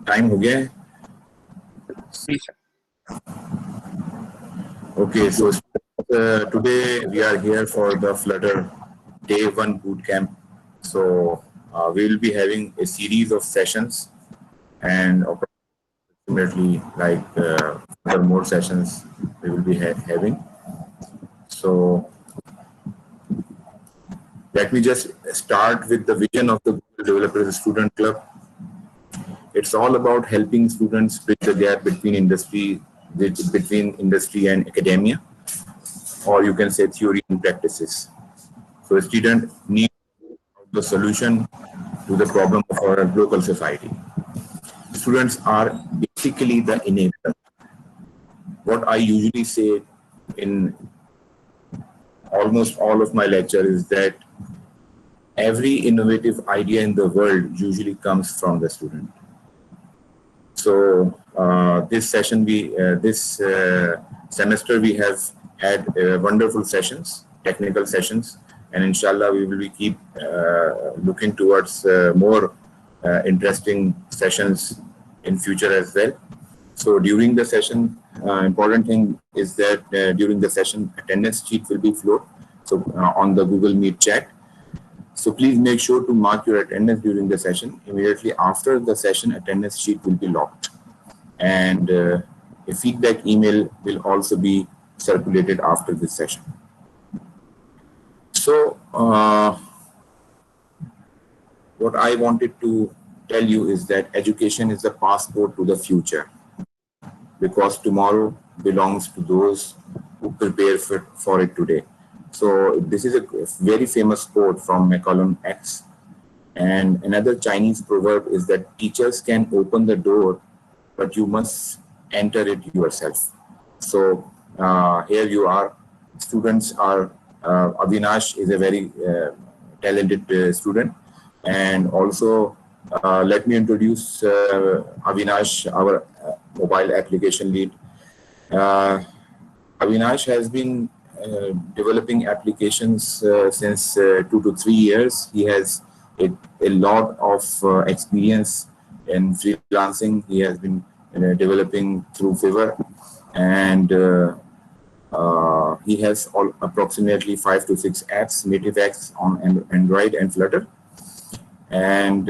Time हो गया है. जी sir. Okay, so today we are here for the Flutter Day 1 Bootcamp. So we will be having a series of sessions and approximately for more sessions we will be having. So let me just start with the vision of the Google Developers Student Club. It's all about helping students bridge the gap between industry and academia, or you can say theory and practices. So a student needs the solution to the problem of our local society. Students are basically the enabler. What I usually say in almost all of my lectures is that every innovative idea in the world usually comes from the student. So this semester we have had wonderful sessions, technical sessions, and inshallah we will keep looking towards more interesting sessions in future as well. So during the session, important thing is that during the session, attendance sheet will be flowed. So on the Google Meet chat. So please make sure to mark your attendance during the session. Immediately after the session, attendance sheet will be locked. And a feedback email will also be circulated after this session. So what I wanted to tell you is that education is the passport to the future, because tomorrow belongs to those who prepare for it today. So this is a very famous quote from Malcolm X. And another Chinese proverb is that teachers can open the door, but you must enter it yourself. So here you are. Students are, Avinash is a very talented student. And also, let me introduce Avinash, our mobile application lead. Avinash has been developing applications since 2 to 3 years. He has a lot of experience in freelancing. He has been developing through Fiverr, and he has approximately 5 to 6 apps, native apps on Android and Flutter. And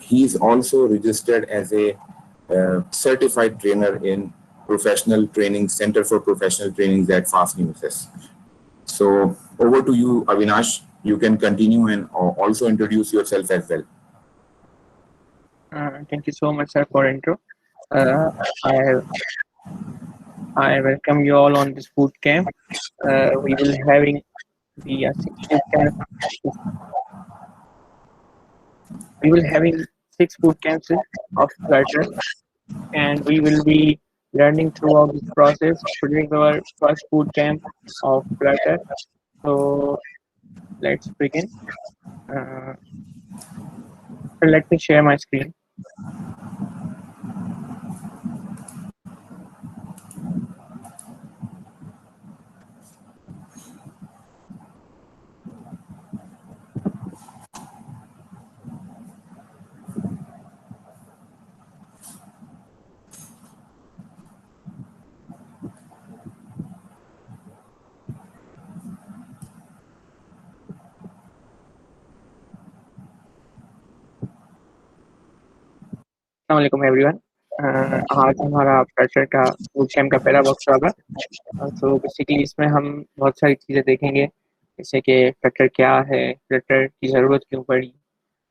he is also registered as a certified trainer in Professional Training Center for Professional Trainings at Fast University. So over to you, Avinash. You can continue and also introduce yourself as well. Thank you so much, sir, for intro. Uh, I I welcome you all on this boot camp. We will having the 6 boot camp. We will having 6 boot camps of Flutter, and we will be learning throughout this process. Today is our first boot camp of Flutter. So let's begin. Uh, Let me share my screen. अस्सलाम everyone. आज हमारा fresher का boot camp का पहला workshop है. तो basically इसमें हम बहुत सारी चीज़ें देखेंगे, जैसे कि फ्लटर क्या है, फ्लटर की ज़रूरत क्यों पड़ी,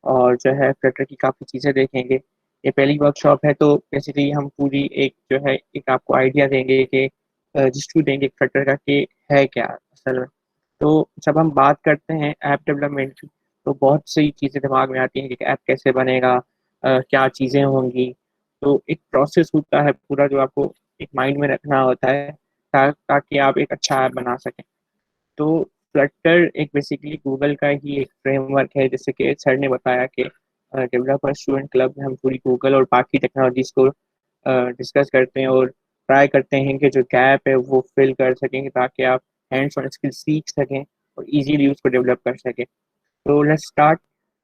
और जो है फ्लटर की काफ़ी चीज़ें देखेंगे. ये पहली वर्कशॉप है, तो बेसिकली हम पूरी एक जो है एक आपको आइडिया देंगे कि जिसको देंगे फ्लटर का कि है क्या असल में. तो जब हम बात करते हैं ऐप डेवलपमेंट की, तो बहुत सी चीज़ें दिमाग में आती हैं कि ऐप कैसे बनेगा, क्या चीज़ें होंगी. तो एक प्रोसेस होता है पूरा जो आपको एक माइंड में रखना होता है ताकि आप एक अच्छा ऐप बना सकें. तो फ्लटर एक बेसिकली गूगल का ही एक फ्रेमवर्क है, जैसे कि सर ने बताया कि डेवलपर स्टूडेंट क्लब में हम पूरी गूगल और बाकी टेक्नोलॉजीज को डिस्कस करते हैं और ट्राई करते हैं कि जो गैप है वो फिल कर सकें ताकि आप हैंड्स ऑन स्किल सीख सकें और इजीली उसको डेवलप कर सकें. तो लेट्स स्टार्ट.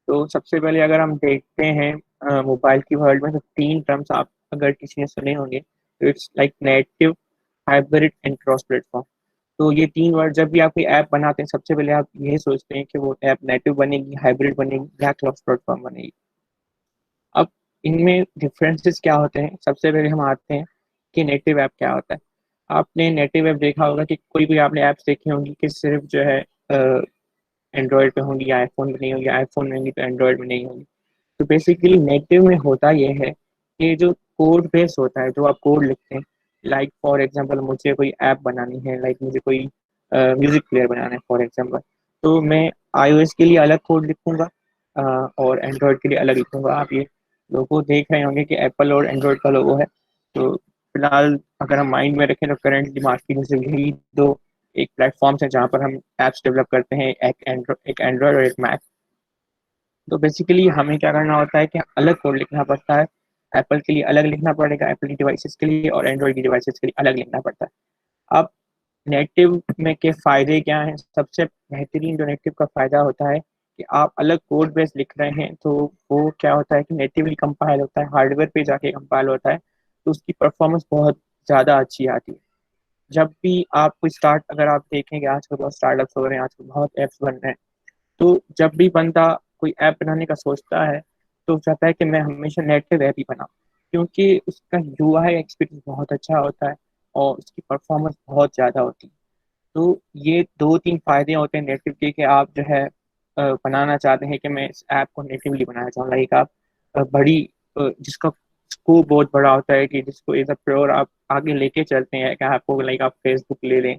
तो सबसे पहले अगर हम देखते हैं मोबाइल की वर्ल्ड में तो 3 टर्म्स आप अगर किसी ने सुने होंगे, तो it's like native, hybrid and cross platform. तो ये 3 वर्ड जब भी आप कोई ऐप बनाते हैं, सबसे पहले आप ये सोचते हैं कि वो ऐप नेटिव बनेगी, हाइब्रिड बनेगी या क्रॉस प्लेटफॉर्म बनेगी। अब इनमें डिफरेंसेस क्या होते हैं? सबसे पहले हम आते हैं कि नेटिव ऐप क्या होता है। आपने नेटिव ऐप देखा होगा कि कोई भी आपने ऐप्स देखी होंगी कि सिर्फ जो है एंड्रॉयड पे होंगी या आईफोन में नहीं होंगी, आईफोन में होंगी तो एंड्रॉयड में नहीं होंगी। तो बेसिकली नेटिव में होता ये है कि जो कोड बेस होता है, जो आप कोड लिखते हैं, लाइक फॉर एग्जांपल मुझे कोई ऐप बनानी है, लाइक मुझे कोई म्यूजिक प्लेयर बनाना है फॉर एग्जांपल, तो मैं आईओएस के लिए अलग कोड लिखूंगा और एंड्रॉयड के लिए अलग लिखूंगा। आप ये लोगो देख रहे होंगे कि एप्पल और एंड्रॉयड का लोगो है। तो फिलहाल अगर हम माइंड में रखें तो करंटली मार्केट में सिर्फ यही दो एक प्लेटफॉर्म्स है जहाँ पर हम एप्स डेवलप करते हैं, एक एंड्रॉयड और एक मैक। तो बेसिकली हमें क्या करना होता है कि अलग कोड लिखना पड़ता है। एप्पल के लिए अलग लिखना पड़ेगा, एप्पल की डिवाइसेस के लिए, और एंड्रॉयड की डिवाइसेस के लिए अलग लिखना पड़ता है। अब नेटिव में के फायदे क्या हैं? सबसे बेहतरीन जो नेटिव का फायदा होता है कि आप अलग कोड बेस लिख रहे हैं, तो वो क्या होता है कि नेटिवली कंपाइल होता है, हार्डवेयर पे जाके कंपाइल होता है, तो उसकी परफॉर्मेंस बहुत ज़्यादा अच्छी आती है। जब भी आप कोई स्टार्ट अगर आप देखेंगे, आजकल बहुत स्टार्टअप्स हो रहे हैं, आजकल बहुत ऐप्स बन रहे हैं, तो जब भी बंदा कोई ऐप बनाने का सोचता है, तो चाहता है कि मैं हमेशा नेटिव ऐप ही बनाऊं, क्योंकि उसका यूआई एक्सपीरियंस बहुत अच्छा होता है और उसकी परफॉर्मेंस बहुत ज़्यादा होती है। तो ये 2-3 फायदे होते हैं नेटिव के कि आप जो है बनाना चाहते हैं कि मैं इस ऐप को नेटिवली बनाना चाहूँ, लाइक आप बड़ी जिसका स्कोप बहुत बड़ा होता है, कि जिसको एज अ प्योर आप आगे लेके चलते हैं, कि आपको लाइक आप फेसबुक ले लें,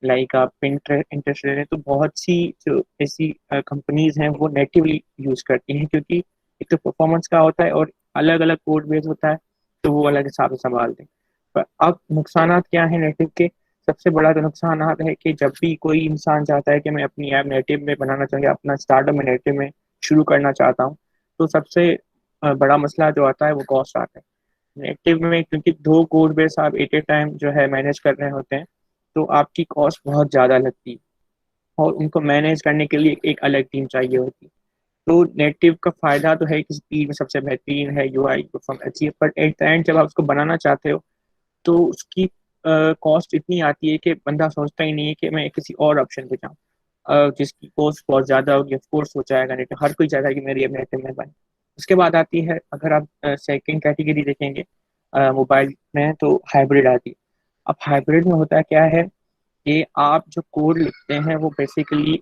लाइक आप इंटरेस्ट ले रहे हैं, तो बहुत सी जो ऐसी कंपनीज हैं वो नेटिवली यूज करती हैं, क्योंकि एक तो परफॉर्मेंस का होता है और अलग अलग कोड बेस होता है, तो वो अलग हिसाब से संभालते हैं। पर अब नुकसानात क्या है नेटिव के? सबसे बड़ा जो नुकसान है कि जब भी कोई इंसान चाहता है कि मैं अपनी ऐप नेटिव में बनाना चाहिए, अपना स्टार्टअप में नेटिव में शुरू करना चाहता हूँ, तो सबसे बड़ा मसला जो आता है वो कॉस्ट आता है नेटिव में, क्योंकि 2 कोड बेस आप एट ए टाइम जो है मैनेज कर रहे होते हैं, तो आपकी कॉस्ट बहुत ज़्यादा लगती है और उनको मैनेज करने के लिए एक अलग टीम चाहिए होती है। तो नेटिव का फायदा तो है कि स्पीड में सबसे बेहतरीन है, यूआई परफॉर्मेंस अच्छी है, पर एट द एंड जब आप उसको बनाना चाहते हो, तो उसकी कॉस्ट इतनी आती है कि बंदा सोचता ही नहीं है कि मैं किसी और ऑप्शन पे जाऊँ, जिसकी कॉस्ट बहुत ज़्यादा होगी। ऑफ कोर्स हो जाएगा नेटिव, हर कोई चाहेगा कि मेरी अब नेटिव में बने। उसके बाद आती है, अगर आप सेकंड कैटेगरी देखेंगे मोबाइल में, तो हाइब्रिड आती है। अब हाइब्रिड में होता क्या है कि आप जो कोड लिखते हैं वो बेसिकली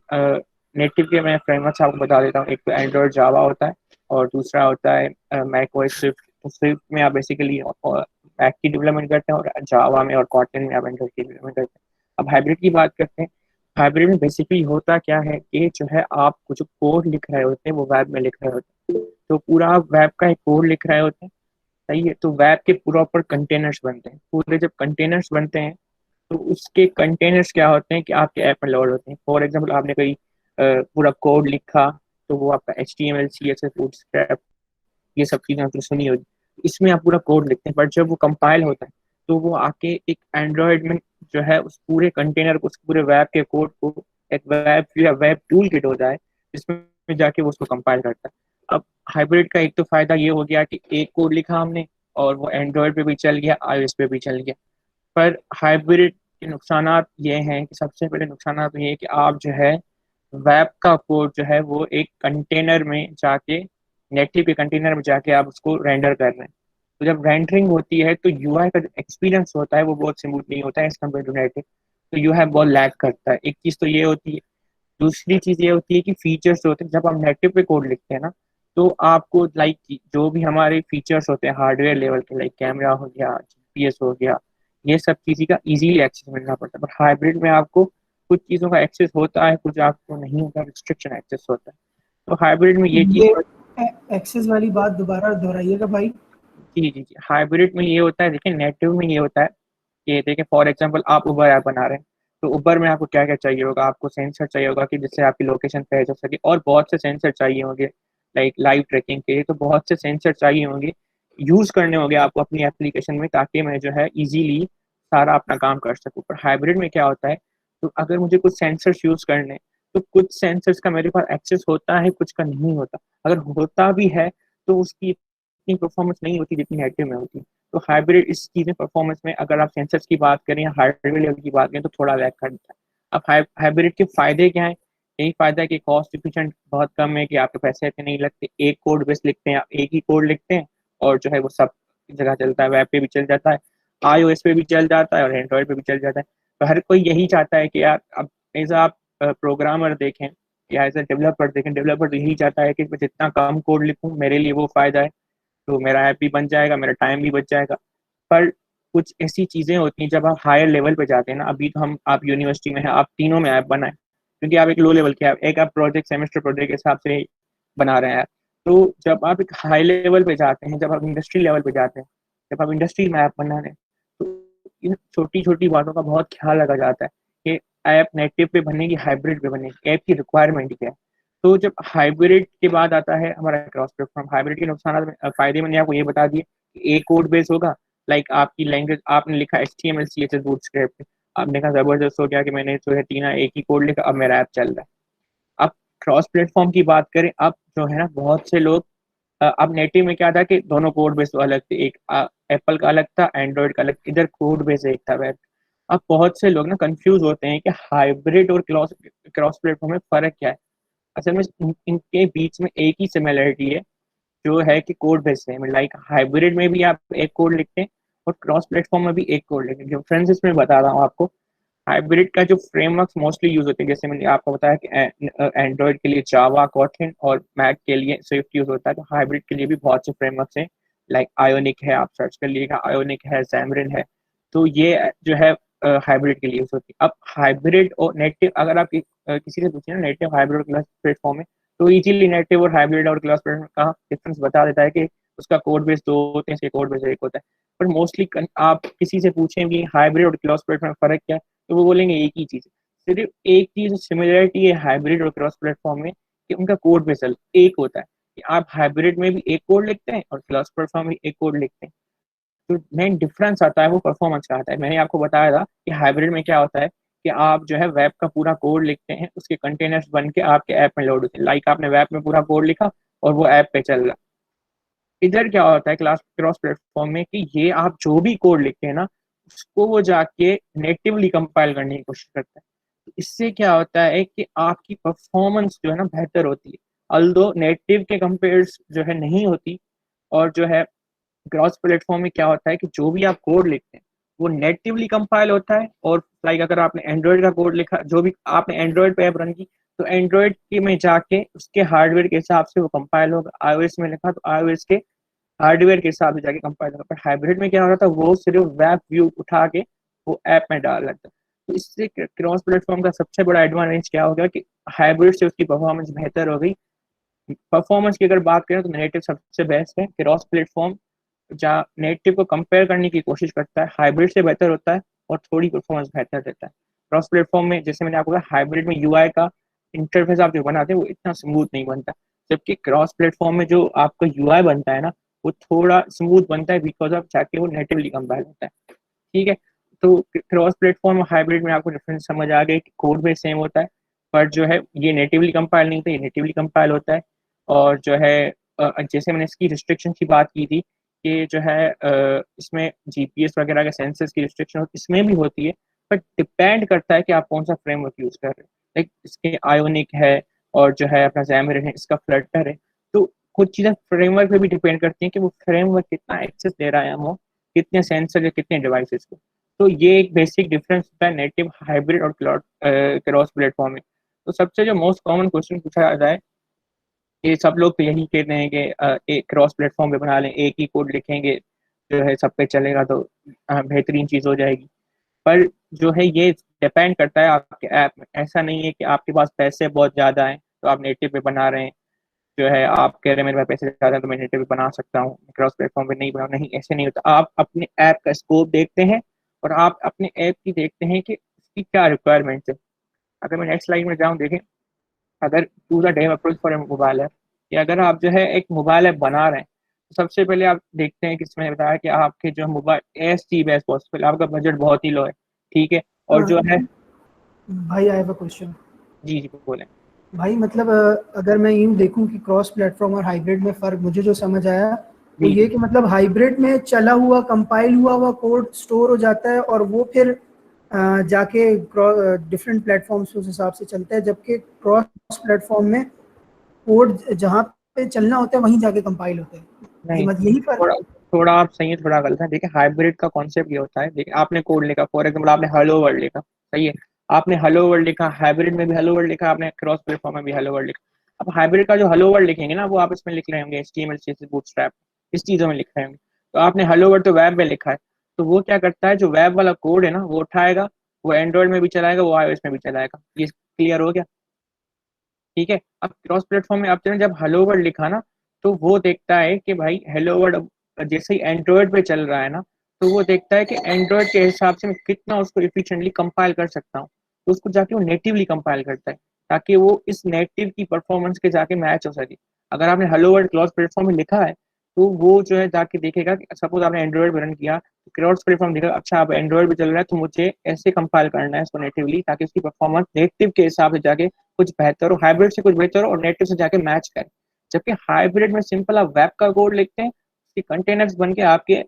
नेटिव के, मैं फ्रेमवर्क्स आपको बता देता हूँ। एक तो एंड्रॉयड जावा होता है और दूसरा होता है मैक ओएस स्विफ्ट। तो स्विफ्ट में आप बेसिकली मैक की डेवलपमेंट करते हैं और जावा में और कॉटन में आप एंड्रॉयड की डेवलपमेंट करते हैं। अब हाइब्रिड की बात करते हैं। हाइब्रिड में बेसिकली होता क्या है कि जो है आप कुछ कोड लिख रहे होते हैं वो वेब में लिख रहे होते हैं, तो पूरा आप वेब का एक कोड लिख रहे होते हैं। सही है, तो वेब के प्रॉपर कंटेनर्स बनते हैं। पूरे जब कंटेनर्स बनते हैं, तो उसके कंटेनर्स क्या होते हैं कि आपके ऐप में लोड होते हैं। फॉर एग्जांपल आपने कोई पूरा कोड लिखा, तो वो आपका HTML CSS बूटस्ट्रैप ये सब चीज़ें आपने सुनी होगी, इसमें आप पूरा कोड लिखते हैं। बट जब वो कंपाइल होता है, तो वो आके एक एंड्रॉयड में जो है उस पूरे कंटेनर को, उस पूरे वेब के कोड को एक वेब या वेब टूल किट होता है, जिसमें जाके वो उसको कंपाइल करता है। अब हाइब्रिड का एक तो फायदा ये हो गया कि एक कोड लिखा हमने और वो एंड्रॉयड पे भी चल गया, iOS पे भी चल गया। पर हाइब्रिड के नुकसानात ये हैं कि सबसे पहले नुकसानात ये है कि आप जो है वेब का कोड जो है वो एक कंटेनर में जाके, नेटिव के कंटेनर में जाके आप उसको रेंडर कर रहे हैं। तो जब रेंडरिंग होती है तो यूआई का जो एक्सपीरियंस होता है वो बहुत स्मूथ नहीं होता है एज कम्पेयर टू नेटिव। तो यूआई बहुत लैग करता है। एक चीज़ तो ये होती है। दूसरी चीज़ ये होती है कि फीचर्स होते हैं, जब हम नेटिव पे कोड लिखते हैं ना, तो आपको लाइक जो भी हमारे फीचर्स होते हैं हार्डवेयर लेवल के, लाइक कैमरा हो गया, जीपीएस हो गया, ये सब चीज़ का इजीली एक्सेस मिलना पड़ता है। पर हाइब्रिड में आपको कुछ चीज़ों का एक्सेस होता है, कुछ आपको नहीं होता, रिस्ट्रिक्शन एक्सेस होता है। तो हाइब्रिड में ये ये चीज़, एक्सेस वाली बात दोबारा दोहराइएगा भाई। जी जी जी, हाइब्रिड में ये होता है। देखिए नेटिव में ये होता है कि देखिए फॉर एग्जांपल आप उबर ऐप बना रहे हैं, तो उबर में आपको क्या क्या चाहिए होगा? आपको सेंसर चाहिए होगा कि जिससे आपकी लोकेशन पहुंच सके, और बहुत से सेंसर चाहिए होंगे लाइक लाइव ट्रैकिंग के लिए। तो बहुत से सेंसर चाहिए होंगे, यूज करने होंगे आपको अपनी एप्लीकेशन में, ताकि मैं जो है इजीली सारा अपना काम कर सकूँ। पर हाइब्रिड में क्या होता है, तो अगर मुझे कुछ सेंसर्स यूज करने, तो कुछ सेंसर्स का मेरे पास एक्सेस होता है, कुछ का नहीं होता। अगर होता भी है तो उसकी उतनी परफॉर्मेंस नहीं होती जितनी नेटिव में होती। तो हाइब्रिड इस चीज़ में परफॉर्मेंस में अगर आप सेंसर्स की बात करें या हार्डवेयर लेवल की बात करें तो थोड़ा लैग करता है। अब हाइब्रिड के फायदे क्या हैं? यही फायदा है कि कॉस्ट एफिशिएंट बहुत कम है, कि आपके पैसे इतने नहीं लगते, एक कोड बेस लिखते हैं, आप एक ही कोड लिखते हैं और जो है वो सब जगह चलता है, वेब पे भी चल जाता है, iOS पे भी चल जाता है और एंड्रॉइड पे भी चल जाता है। तो हर कोई यही चाहता है कि यार अब एज आप प्रोग्रामर देखें या एज ए डेवलपर देखें, डेवलपर तो यही चाहता है कि मैं जितना कम कोड लिखूं मेरे लिए वो फायदा है, तो मेरा ऐप भी बन जाएगा, मेरा टाइम भी बच जाएगा। पर कुछ ऐसी चीजें होती हैं जब आप हायर लेवल पे जाते हैं ना, अभी तो हम आप यूनिवर्सिटी में हैं, आप तीनों में ऐप बनाए क्योंकि आप एक लो लेवल के ऐप, एक आप प्रोजेक्ट सेमेस्टर प्रोजेक्ट के हिसाब से बना रहे हैं। तो जब आप एक हाई लेवल पे जाते हैं, जब आप इंडस्ट्री लेवल पे जाते हैं, जब आप इंडस्ट्री में ऐप बना रहे हैं, तो इन छोटी छोटी बातों का बहुत ख्याल रखा जाता है कि ऐप नेटिव पे बनेगी, हाइब्रिड पे बनेगी, ऐप की रिक्वायरमेंट क्या है। तो जब हाइब्रिड के बाद आता है हमारा क्रॉस प्लेटफॉर्म। हाइब्रिड के नुकसान फायदे मैंने आपको ये बता दिए कि एक कोड बेस होगा, लाइक आपकी लैंग्वेज आपने लिखा HTML CSS बूटस्ट्रैप, आपने कहा जबरदस्त हो गया कि मैंने जो है तीना एक ही कोड लिखा, अब मेरा ऐप चल रहा है। अब क्रॉस प्लेटफॉर्म की बात करें, अब जो है ना बहुत से लोग अब नेटिव में क्या था कि दोनों कोड बेस तो अलग थे, एक एप्पल का अलग था, एंड्रॉइड का अलग, इधर कोड बेस एक था वेब। अब बहुत से लोग ना कंफ्यूज होते हैं कि हाइब्रिड और क्रॉस क्रॉस प्लेटफॉर्म में फर्क क्या है। असल में इनके बीच में एक ही सिमिलरिटी है, जो है कि कोड बेस है। लाइक हाइब्रिड में भी आप एक कोड लिखते हैं और क्रॉस प्लेटफॉर्म में भी एक कोड लिखते हैं। डिफरेंस इसमें बता रहा हूँ आपको। हाइब्रिड का जो फ्रेमवर्क मोस्टली यूज होते हैं, जैसे मैंने आपको बताया कि एंड्रॉइड के लिए जावा, कॉटलिन और मैक के लिए स्विफ्ट यूज होता है, तो हाइब्रिड के लिए भी बहुत से फ्रेमवर्क्स हैं। लाइक आयोनिक है, आप सर्च कर लीजिएगा, आयोनिक है, xamarin है। तो ये जो है हाइब्रिड के लिए यूज होती है। अब हाइब्रिड और नेटिव अगर आप किसी से पूछे ना नेटिव, हाइब्रिड और क्लास प्लेटफॉर्म में, तो इजीली नेटिव और हाइब्रिड और क्लास प्लेटफॉर्म का डिफरेंस बता देता है कि उसका कोड बेस दो होते हैं, इसके कोड बेस एक होता है। पर मोस्टली आप किसी से पूछें भी हाइब्रिड और क्लास प्लेटफॉर्म में फर्क क्या है, तो वो बोलेंगे एक ही चीज है। सिर्फ एक चीज सिमिलरिटी है हाइब्रिड और क्रॉस प्लेटफॉर्म में, कि उनका कोड बेस एक होता है, कि आप हाइब्रिड में भी एक कोड लिखते हैं और क्लास प्लेटफॉर्म में एक कोड लिखते हैं। तो मेन डिफरेंस आता है वो परफॉर्मेंस का आता है। मैंने आपको बताया था कि हाइब्रिड में क्या होता है कि आप जो है वेब का पूरा कोड लिखते हैं, उसके कंटेनर्स बन के आपके ऐप में लोड होते हैं। लाइक आपने वेब में पूरा कोड लिखा और वो ऐप पे चल रहा। इधर क्या होता है क्लास क्रॉस प्लेटफॉर्म में, कि ये आप जो भी कोड लिखते हैं ना, उसको वो जाके नेटिवली कंपाइल करने की कोशिश करता है। तो इससे क्या होता है कि आपकी परफॉर्मेंस जो है ना बेहतर होती है, अल्दो नेटिव के कंपेयर जो है नहीं होती। और जो है क्रॉस प्लेटफॉर्म में क्या होता है कि जो भी आप कोड लिखते हैं वो नेटिवली कंपाइल होता है। और लाइक अगर आपने एंड्रॉइड का कोड लिखा, जो भी आपने एंड्रॉइड पे ऐप रन की, तो एंड्रॉइड के में जाके उसके हार्डवेयर के हिसाब से वो कंपाइल होगा। iOS में लिखा तो iOS के हार्डवेयर के हिसाब से जाके कंपाइल होगा। पर हाइब्रिड में क्या हो रहा था, वो सिर्फ वेब व्यू उठा के वो ऐप में डाल रहा था। तो इससे क्रॉस प्लेटफॉर्म का सबसे बड़ा एडवांटेज क्या हो गया कि हाइब्रिड से उसकी परफॉर्मेंस बेहतर हो गई। परफॉर्मेंस की अगर बात करें तो नेटिव सबसे बेस्ट है। क्रॉस प्लेटफॉर्म जहाँ नेटिव को कंपेयर करने की कोशिश करता है, हाइब्रिड से बेहतर होता है और थोड़ी परफॉर्मेंस बेहतर देता है। क्रॉस प्लेटफॉर्म में जैसे मैंने आपको कहा, हाइब्रिड में यूआई का इंटरफेस आप जो बनाते हैं वो इतना स्मूथ नहीं बनता, जबकि क्रॉस प्लेटफॉर्म में जो आपका यूआई बनता है ना, वो थोड़ा स्मूथ बनता है, बिकॉज ऑफ जाके वो नेटिवली कंपाइल होता है। ठीक है। तो क्रॉस प्लेटफॉर्म और हाइब्रिड में आपको डिफरेंस समझ आ गया कि कोड भी सेम होता है, पर जो है ये नेटिवली कंपाइल नहीं होता, ये नेटिवली कंपाइल होता है। और जो है जैसे मैंने इसकी रिस्ट्रिक्शन की बात की थी कि जो है इसमें जीपीएस वगैरह के सेंसर्स की रिस्ट्रिक्शन इसमें भी होती है, बट डिपेंड करता है कि आप कौन सा फ्रेमवर्क यूज कर रहे हैं। लाइक इसके आयोनिक है और जो है अपना xamarin है, इसका फ्लटर है। तो कुछ चीज़ें फ्रेमवर्क पे भी डिपेंड करती हैं कि वो फ्रेमवर्क कितना एक्सेस दे रहा है हमको, कितने सेंसर या कितने डिवाइसेस को। तो ये एक बेसिक डिफरेंस होता है नेटिव, हाइब्रिड और क्लाउड क्रॉस प्लेटफॉर्म में। तो सबसे जो मोस्ट कॉमन क्वेश्चन पूछा जाता है, ये सब लोग तो यही कहते हैं कि एक क्रॉस प्लेटफॉर्म पे बना लें, एक ही कोड लिखेंगे, जो है सब पे चलेगा तो बेहतरीन चीज़ हो जाएगी। पर जो है ये डिपेंड करता है आपके ऐप में। ऐसा नहीं है कि आपके पास पैसे बहुत ज़्यादा हैं तो आप नेटिव पे बना रहे हैं, जो है आप कह रहे हैं मेरे पास पैसे ज़्यादा हैं तो मैं नेटिव पे बना सकता हूँ, क्रॉस प्लेटफॉर्म पे नहीं बना। नहीं, ऐसे नहीं होता। आप अपने ऐप का स्कोप देखते हैं और आप अपने ऐप की देखते हैं कि उसकी क्या रिक्वायरमेंट्स है। अगर मैं नेक्स्ट स्लाइड में जाऊँ, देखें, अगर choose a Dave approach for mobile app, कि अगर आप जो है एक मोबाइल ऐप बना रहे हैं, तो सबसे पहले आप देखते हैं कि इसमें बताया कि आपके जो mobile as cheap as possible, आपका बजट बहुत ही लो है। ठीक है। और जो है भाई आई हैव अ क्वेश्चन। जी जी बोलें। भाई मतलब अगर मैं यूँ देखूं कि क्रॉस प्लेटफॉर्म और हाइब्रिड में फ़र्क मुझे जो समझ आया तो जी ये कि मतलब हाइब्रिड में चला हुआ कंपाइल हुआ कोड स्टोर हो जाता है और वो फिर जाके डिफरेंट प्लेटफॉर्म्स उस हिसाब से चलता है, जबकि क्रॉस प्लेटफॉर्म में कोड जहाँ पे चलना होता है वहीं जाके कंपाइल होता है। ये नहीं, मतलब यही फर्क थोड़ा थोड़ा आप सही है, थोड़ा गलत है। देखिए हाइब्रिड का कॉन्सेप्ट ये होता है, देखिए आपने कोड लिखा, फॉर एग्जाम्पल आपने हेलो वर्ल्ड लिखा, सही है, आपने हेलो वर्ल्ड लिखा, हाइब्रिड में भी हेलो वर्ल्ड लिखा, आपने क्रॉस प्लेटफॉर्म में भी हेलो वर्ल्ड लिखा। अब हाइब्रिड का जो हेलो वर्ल्ड लिखेंगे ना, वो आप इसमें लिख रहे होंगे HTML CSS बूटस्ट्रैप, इस चीज़ों में लिख रहे होंगे। तो आपने हेलो वर्ल्ड तो वेब में लिखा है, तो वो क्या करता है, जो वेब वाला कोड है ना वो उठाएगा, वो एंड्रॉइड में भी चलाएगा, वो iOS में भी चलाएगा। ये क्लियर हो गया? ठीक है। अब क्रॉस प्लेटफॉर्म में आपने जब हेलो वर्ल्ड लिखा ना, तो वो देखता है कि भाई हेलो वर्ल्ड जैसे ही एंड्रॉयड पे चल रहा है ना, तो वो देखता है कि एंड्रॉयड के हिसाब से मैं कितना उसको इफिशिएंटली कंपाइल कर सकता हूँ, तो उसको जाके वो नेटिवली कंपाइल करता है, ताकि वो इस नेटिव की परफॉर्मेंस के जाके मैच हो सके। अगर आपने हेलो वर्ल्ड क्रॉस प्लेटफॉर्म में लिखा है, तो वो जो है जाके देखेगा कि सपोज आपने एंड्रॉयड पे रन किया, तो क्रॉस प्लेटफॉर्म देखेगा अच्छा अब एंड्रॉयड पे चल रहा है, तो मुझे ऐसे कंपाइल करना है इसको नेटिवली, ताकि उसकी परफॉर्मेंस नेटिव के हिसाब से जाके कुछ बेहतर हो, हाइब्रिड से कुछ बेहतर हो और नेटिव से जाके मैच करे। जबकि हाइब्रिड में सिंपल आप वेब का कोड लिखते हैं, उसके कंटेनर्स बन के आपके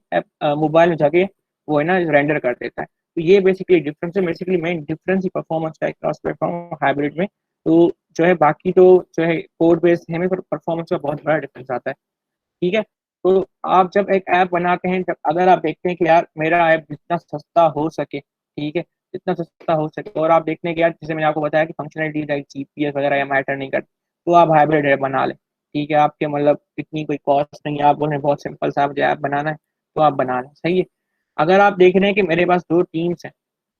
मोबाइल में जाके वो है ना रेंडर कर देता है। तो ये बेसिकली डिफरेंस है, बेसिकली मेन डिफरेंस ही परफॉर्मेंस का है क्रॉस प्लेटफॉर्म हाइब्रिड में। तो जो है बाकी तो जो है कोड बेस्ड है, पर परफॉर्मेंस का बहुत बड़ा डिफरेंस आता है। ठीक है। तो आप जब एक ऐप बनाते हैं, जब अगर आप देखते हैं कि यार मेरा ऐप जितना सस्ता हो सके, ठीक है, जितना सस्ता हो सके, और आप देखते हैं कि यार जैसे मैंने आपको बताया कि फंक्शनलिटी लाइक जीपीएस वगैरह या मैटर नहीं करती, तो आप हाइब्रिड ऐप बना लें। ठीक है, आपके मतलब इतनी कोई कॉस्ट नहीं है, आप बोल रहे हैं बहुत सिंपल सा मुझे ऐप बनाना है, तो आप बना लें, सही है। अगर आप देख रहे हैं कि मेरे पास दो टीम्स हैं,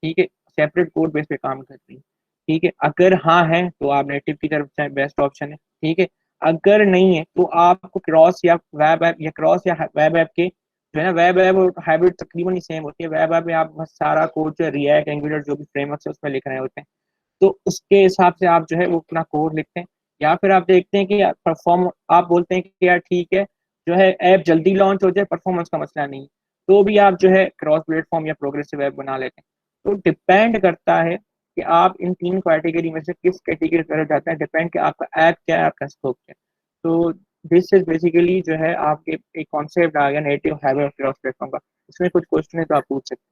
ठीक है, सेपरेट कोड बेस पे काम कर रही है, ठीक है, अगर हाँ है तो आप नेटिव की तरफ जाए, बेस्ट ऑप्शन है। ठीक है। अगर नहीं है तो आपको क्रॉस या वेब ऐप या क्रॉस या वेब ऐप के जो है ना, वेब ऐप और हाइब्रिड तकरीबन ही सेम होती है। वेब ऐप में आप बस सारा कोड जो रिएक्ट एंगुलर जो भी फ्रेमवर्क है उसमें लिख रहे होते हैं, तो उसके हिसाब से आप जो है वो अपना कोड लिखते हैं। या फिर आप देखते हैं कि परफॉर्म आप बोलते हैं कि यार ठीक है, जो है ऐप जल्दी लॉन्च हो जाए, परफॉर्मेंस का मसला नहीं, तो भी आप जो है क्रॉस प्लेटफॉर्म या प्रोग्रेसिव ऐप बना लेते हैं। तो डिपेंड करता है कि आप इन तीन कैटेगरी में से किस कैटेगरी की तरफ जाते हैं, डिपेंड कि आपका ऐप क्या है, आपका स्कोप क्या है। तो दिस इज बेसिकली जो है आपके एक कॉन्सेप्ट आ गया नेटिव हाइब्रिड क्रॉस प्लेटफॉर्म का। इसमें कुछ क्वेश्चन है तो आप पूछ सकते हैं।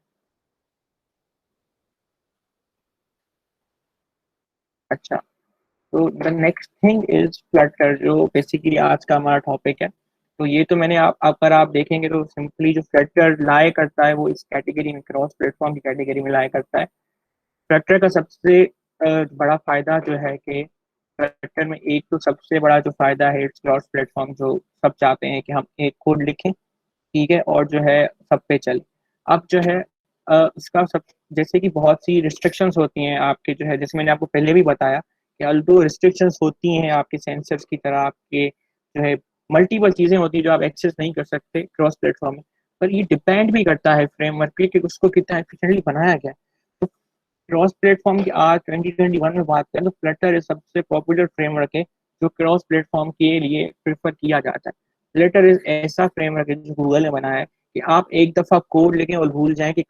अच्छा, तो the next thing is Flutter, जो बेसिकली आज का हमारा टॉपिक है। तो ये तो मैंने अगर आप देखेंगे तो सिंपली जो फ्लटर लाए करता है वो इस कैटेगरी में, क्रॉस प्लेटफॉर्म की कैटेगरी में लाया करता है। फ्लटर का सबसे बड़ा फायदा जो है कि फ्लटर में एक तो सबसे बड़ा जो फायदा है इट्स क्रॉस प्लेटफॉर्म, जो सब चाहते हैं कि हम एक कोड लिखें, ठीक है, और जो है सब पे चले। अब जो है उसका सब जैसे कि बहुत सी रिस्ट्रिक्शंस होती हैं आपके, जो है जैसे मैंने आपको पहले भी बताया कि अल्टो रिस्ट्रिक्शंस होती हैं आपके सेंसर्स की तरह, आपके जो है मल्टीपल चीज़ें होती हैं जो आप एक्सेस नहीं कर सकते क्रॉस प्लेटफॉर्म में। पर ये डिपेंड भी करता है फ्रेमवर्क पे कि उसको कितना एफिशिएंटली बनाया गया है। तो क्रॉस प्लेटफॉर्म की आज 2021 में बात करें तो फ्लटर सबसे पॉपुलर फ्रेमवर्क है जो क्रॉस प्लेटफॉर्म के लिए प्रेफर किया जाता है। फ्लटर इज ऐसा फ्रेमवर्क है जो गूगल ने बनाया है कि आप एक दफा कोड लिखें और भूल जाएं कि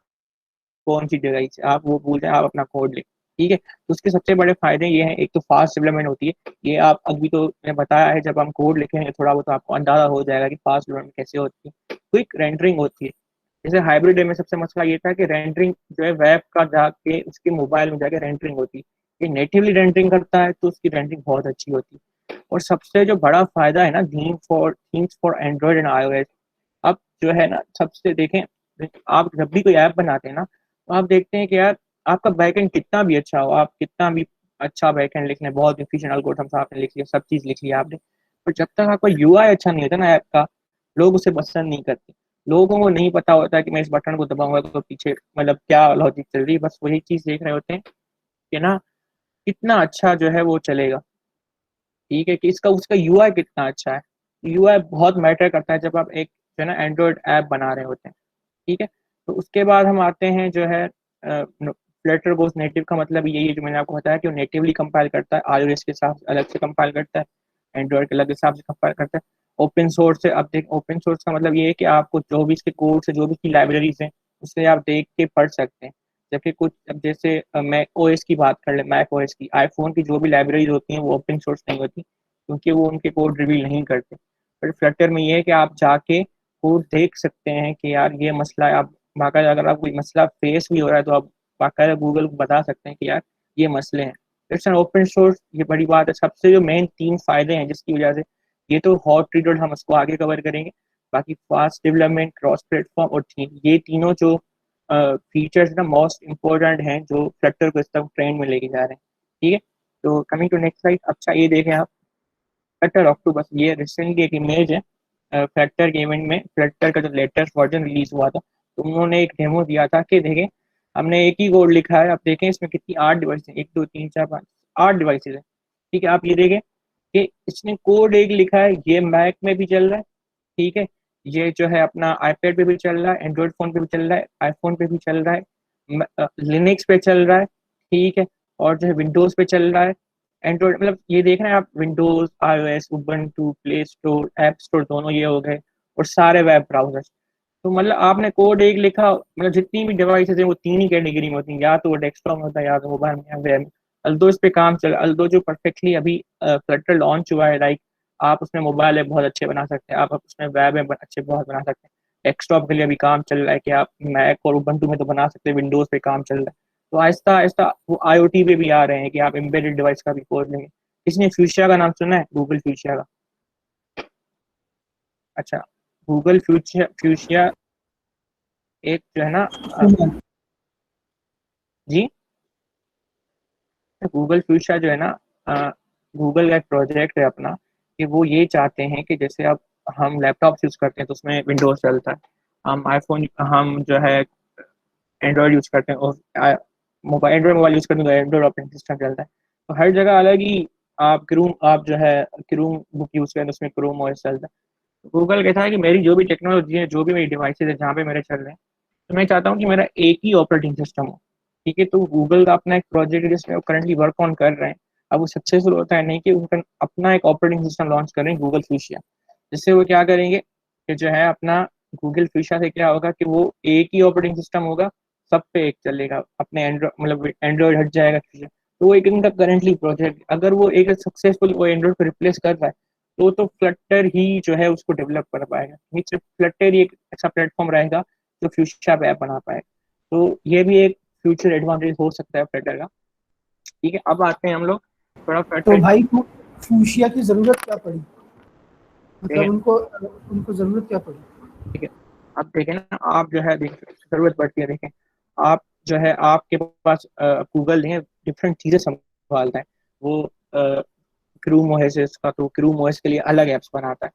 कौन सी डिवाइस है, आप वो भूल जाएं, आप अपना कोड लिखें। ठीक है, तो उसके सबसे बड़े फायदे ये हैं, एक तो फास्ट डेवलपमेंट होती है। ये आप अभी तो मैंने बताया है, जब हम कोड लिखेंगे थोड़ा बहुत आपको अंदाजा हो जाएगा कि फास्ट डेवलपमेंट कैसे होती है। क्विक रेंडरिंग होती है। जैसे हाइब्रिड में सबसे मसला ये था कि रेंडरिंग जो है वेब का जाके उसके मोबाइल में जाके रेंडरिंग होती है, ये नेटिवली रेंडरिंग करता है तो उसकी रेंडरिंग बहुत अच्छी होती है। और सबसे जो बड़ा फायदा है ना, themes for Android and iOS। अब जो है ना सबसे देखें, आप जब भी कोई ऐप बनाते हैं ना, तो आप देखते हैं कि यार आपका बैकएंड कितना भी अच्छा हो, आप कितना भी अच्छा बैकएंड लिख लें, बहुत एफिशिएंट एल्गोरिथम्स आपने लिख लिया, सब चीज़ लिख लिया आपने, पर जब तक आपका यूआई अच्छा नहीं होता ना ऐप का, लोग उसे पसंद नहीं करते। लोगों को नहीं पता होता कि मैं इस बटन को दबाऊंगा तो पीछे मतलब क्या लॉजिक चल रही है, बस वही चीज़ देख रहे होते हैं कि ना कितना अच्छा जो है वो चलेगा। ठीक है, कि इसका उसका यूआई कितना अच्छा है। यूआई बहुत मैटर करता है जब आप एक जो है ना एंड्रॉयड ऐप बना रहे होते हैं। ठीक है। तो उसके बाद हम आते हैं जो है फ्लटर गोस नेटिव का मतलब यही है जो मैंने आपको बताया कि वो नेटिवली कंपाइल करता है, iOS के साथ अलग से कंपाइल करता है, एंड्रॉयड के अलग हिसाब से कंपाइल करता है। ओपन सोर्स से, अब देख ओपन सोर्स का मतलब ये है कि आपको जो भी इसके कोड से जो भी की लाइब्रेरीज हैं उससे आप देख के पढ़ सकते हैं। जबकि कुछ अब जैसे मैक ओएस की बात कर ले, मैक ओएस की, आईफोन की जो भी लाइब्रेरीज होती हैं वो ओपन सोर्स नहीं होती, क्योंकि वो उनके कोड रिवील नहीं करते। बट फ्लटर में ये है कि आप जाके कोड देख सकते हैं कि यार ये मसला है। आप बाकायदा अगर आप कोई मसला फेस भी हो रहा है तो आप बाकायदा गूगल को बता सकते हैं कि यार ये मसले हैं। इट्स एन ओपन सोर्स, ये बड़ी बात है। सबसे जो मेन 3 फायदे हैं जिसकी वजह से, ये तो हॉट ट्रीटेड, हम उसको आगे कवर करेंगे। बाकी फास्ट डेवलपमेंट, क्रॉस प्लेटफॉर्म और थीम, ये तीनों जो फीचर्स ना मोस्ट इंपॉर्टेंट हैं जो फ्लटर को इस तरफ ट्रेंड में लेके जा रहे हैं। ठीक है, तो कमिंग टू नेक्स्ट स्लाइड। अच्छा ये देखें आप, फ्लटर ऑक्टोपस, ये रिसेंटली एक इमेज है फ्लटर के इवेंट में। फ्लटर का जो लेटेस्ट वर्जन रिलीज हुआ था तो उन्होंने एक डेमो दिया था कि देखें हमने एक ही कोड लिखा है। आप देखें इसमें कितनी 8 डिवाइस है, 1 2 3 4 5 8 डिवाइसेज है। ठीक है, आप ये देखें कि इसने कोड एक लिखा है, ये मैक में भी चल रहा है। ठीक है, ये जो है अपना आईपैड पे भी चल रहा है, एंड्रॉइड फोन पे भी चल रहा है, आईफोन पे भी चल रहा है, लिनक्स पे चल रहा है। ठीक है, और जो है विंडोज पे चल रहा है, एंड्रॉइड, मतलब ये देख रहे हैं आप, Windows, iOS, Ubuntu, play store, app store, दोनों ये हो गए, और सारे वेब ब्राउजर्स। तो मतलब आपने कोड एक लिखा, मतलब जितनी भी डिवाइसेज है वो 3 ही कैटेगरी में होती हैं, या तो वो डेस्कटॉप में होता है, या तो मोबाइल में, या वेब में। अल्दो इस पे काम चल, अल्दो जो परफेक्टली अभी फ्लटर लॉन्च हुआ है, लाइक आप उसमें मोबाइल ऐप बहुत अच्छे बना सकते हैं, आप उसमें वेब ऐप अच्छे बहुत बना सकते हैं। डेस्कटॉप के लिए अभी काम चल रहा है कि आप मैक और उबंटू में तो बना सकते हैं, विंडोज पे काम चल रहा है। तो आहिस्ता आहिस्ता वो आईओटी पे भी आ रहे हैं कि आप एम्बेडेड डिवाइस का भी कोड लेंगे। किसने फ्यूशिया का नाम सुना है? गूगल फ्यूशिया का। अच्छा, गूगल फ्यूशिया फ्यूशिया एक जो है ना जी, गूगल फ्यूशिया जो है ना, गूगल का एक प्रोजेक्ट है अपना, कि वो ये चाहते हैं कि जैसे अब हम लैपटॉप यूज करते हैं तो उसमें विंडोज चलता है, हम आईफोन, हम जो है एंड्रॉयड यूज करते हैं और मोबाइल, एंड्रॉयड मोबाइल यूज करते हैं तो एंड्रॉयड ऑपरेटिंग सिस्टम चलता है। तो हर जगह अलग ही, आप क्रोम, आप जो है क्रोम बुक यूज करें तो उसमें क्रोम ओएस चलता है। गूगल कहता है कि मेरी जो भी टेक्नोलॉजी है, जो भी मेरी डिवाइसेज है जहाँ पे मेरे चल रहे हैं, तो मैं चाहता हूँ कि मेरा एक ही ऑपरेटिंग सिस्टम हो। ठीक है, तो गूगल का अपना एक प्रोजेक्ट है जिसमें वो करंटली वर्क ऑन कर रहे हैं। अब वो सक्सेसफुल होता है नहीं कि उनका अपना एक ऑपरेटिंग सिस्टम लॉन्च कर रहे हैं, गूगल फ्यूशिया। जिससे वो क्या करेंगे कि जो है अपना गूगल फ्यूशिया से क्या होगा कि वो एक ही ऑपरेटिंग सिस्टम होगा, सब पे एक चलेगा, अपने एंड्रॉइड, मतलब एंड्रॉइड हट जाएगा। तो वो एक इनका करंटली प्रोजेक्ट, अगर वो एक सक्सेसफुल वो एंड्रॉइड को रिप्लेस कर रहा है तो फ्लटर ही जो है उसको डेवलप कर पाएगा। नहीं, सिर्फ फ्लटर ही एक ऐसा प्लेटफॉर्म रहेगा जो फ्यूचर पे ऐप बना पाएगा। तो ये भी एक फ्यूचर एडवांटेज हो सकता है फ्लटर का। ठीक है, अब आते हैं हम लोग थोड़ा तो फ्लटर। भाई को फ्यूशिया की जरूरत क्या पड़ी, ठीक है, मतलब उनको उनको जरूरत क्या पड़ी? ठीक है, अब देखें ना, आप जो है जरूरत पड़ती है, देखें आप जो है आपके पास गूगल है डिफरेंट चीजें संभालता है। वो क्रूम ओएस का, तो क्रूम ओएस के लिए अलग एप्स बनाता है।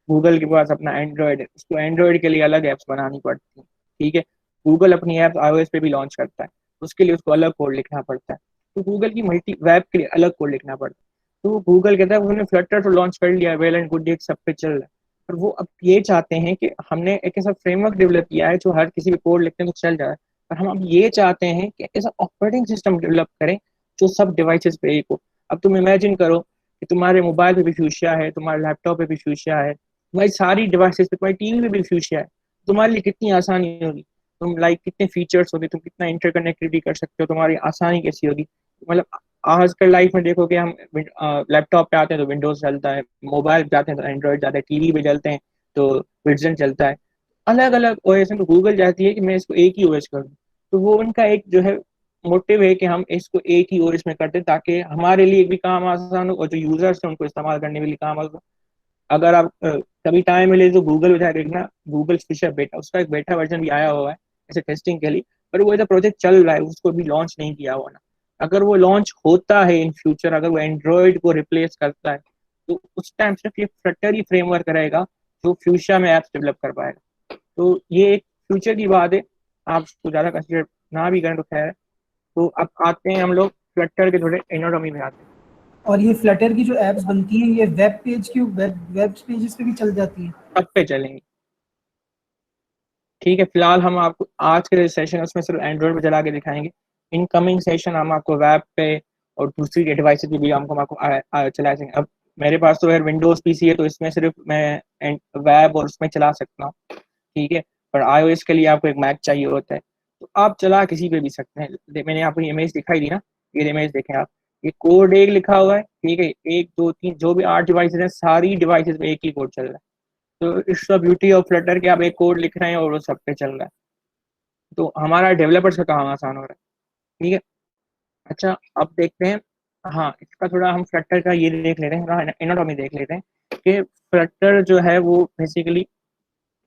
गूगल के पास अपना एंड्रॉयड है, उसको एंड्रॉयड के लिए अलग एप्स बनानी पड़ती है। ठीक है, गूगल अपनी एप्स आईओएस पे भी लॉन्च करता है, उसके लिए उसको अलग कोड लिखना पड़ता है। तो गूगल की मल्टी वेब के लिए अलग कोड लिखना पड़ता है। तो गूगल कहता है उन्होंने फ्लटर तो लॉन्च कर लिया, वेल एंड गुड, एक सब पे चल रहा है, पर वो अब ये चाहते हैं कि हमने एक ऐसा फ्रेमवर्क डेवलप किया है जो हर किसी भी कोड लिखते हैं तो चल जाए, पर हम अब ये चाहते हैं कि ऐसा ऑपरेटिंग सिस्टम डेवलप करें जो सब डिवाइसेस पे एक हो। अब तुम इमेजिन करो कि तुम्हारे मोबाइल पे भी फ्यूशिया है, तुम्हारे लैपटॉप पे भी फ्यूशिया है, तुम्हारी सारी डिवाइसेस पे, तुम्हारी टीवी पे भी फ्यूशिया है, तुम्हारे लिए कितनी आसानी होगी। तुम लाइक कितने फीचर्स होंगे, तुम कितना इंटरकनेक्टिविटी कर सकते हो, तुम्हारी आसानी कैसी होगी। मतलब आजकल लाइफ में देखो कि हम लैपटॉप पे आते हैं तो विंडोज चलता है, मोबाइल पे जाते हैं तो एंड्रॉइड जाता है, टीवी पे चलते हैं तो विजन चलता है। अलग अलग ओएस है, तो गूगल चाहती है कि मैं इसको एक ही ओएस कर दूं। तो वो उनका एक जो है मोटिव है कि हम इसको एक ही ओएस में करते हैं ताकि हमारे लिए भी काम आसान हो और जो यूजर्स हैं उनको इस्तेमाल करने के लिए काम आसान हो। अगर आप कभी टाइम मिले तो गूगल पे जाकर देखना, गूगल फिशर बेटा, उसका एक बेटा वर्जन भी आया हुआ है ऐसे टेस्टिंग के लिए, पर वो इधर प्रोजेक्ट चल रहा है, उसको भी लॉन्च नहीं किया हुआ ना। अगर वो लॉन्च होता है इन फ्यूचर, अगर वो एंड्रॉइड को रिप्लेस करता है तो उस टाइम सिर्फ ये फ्लटर ही फ्रेमवर्क रहेगा जो फ्यूचर में एप्स डेवलप कर पाएगा। तो ये एक फ्यूचर की बात है, आप उसको ज्यादा कंसिडर ना भी करें तो खैर है। तो अब आते हैं हम लोग फ्लटर के थोड़े एनाटॉमी में आते हैं। और ये फ्लटर की जो एप्स बनती हैं ये वेब पेज की वेब पेजेस पे भी चल जाती हैं? सब पे चलेंगे। ठीक है, फिलहाल हम आपको आज के सेशन उसमें सिर्फ एंड्रॉइड पे चला के दिखाएंगे। इनकमिंग सेशन हम आपको वेब पे और दूसरी डिवाइसेस पे भी हमको चला देंगे। अब मेरे पास तो यार विंडोज पीसी है तो इसमें सिर्फ मैं वेब और उसमें चला सकता हूँ। ठीक है, पर iOS के लिए आपको एक मैक चाहिए होता है, तो आप चला किसी पे भी सकते हैं। मैंने आपको इमेज दिखाई दी ना, ये इमेज देखें आप, ये कोड एक लिखा हुआ है। ठीक है, 1 2 3 जो भी 8 डिवाइसेज हैं, सारी डिवाइसेज में एक ही कोड चल रहा है। तो it's the beauty of Flutter कि आप एक कोड लिख रहे हैं और वो सब पे चल रहा है, तो हमारा डेवलपर्स का काम आसान हो रहा है। ठीक है, अच्छा अब देखते हैं, हाँ इसका थोड़ा हम फ्लटर का ये देख लेते हैं, थोड़ा एनाटॉमी देख लेते हैं कि फ्लटर जो है वो बेसिकली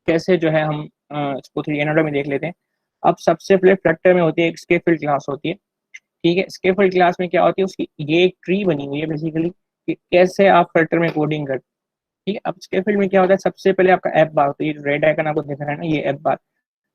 कैसे जो है हम इसको थोड़ी एनाटॉमी देख लेते हैं। अब सबसे पहले फ्लटर में होती है एक स्केफोल्ड क्लास होती है। ठीक है, स्केफोल्ड क्लास में क्या होती है, उसकी ये एक ट्री बनी हुई है बेसिकली कि कैसे आप फ्लटर में कोडिंग करते हैं। ठीक है, अब स्केफोल्ड में क्या होता है, सबसे पहले आपका ऐप बार होता है, ये रेड आइकन आपको दिख रहा है ना, ये ऐप बार।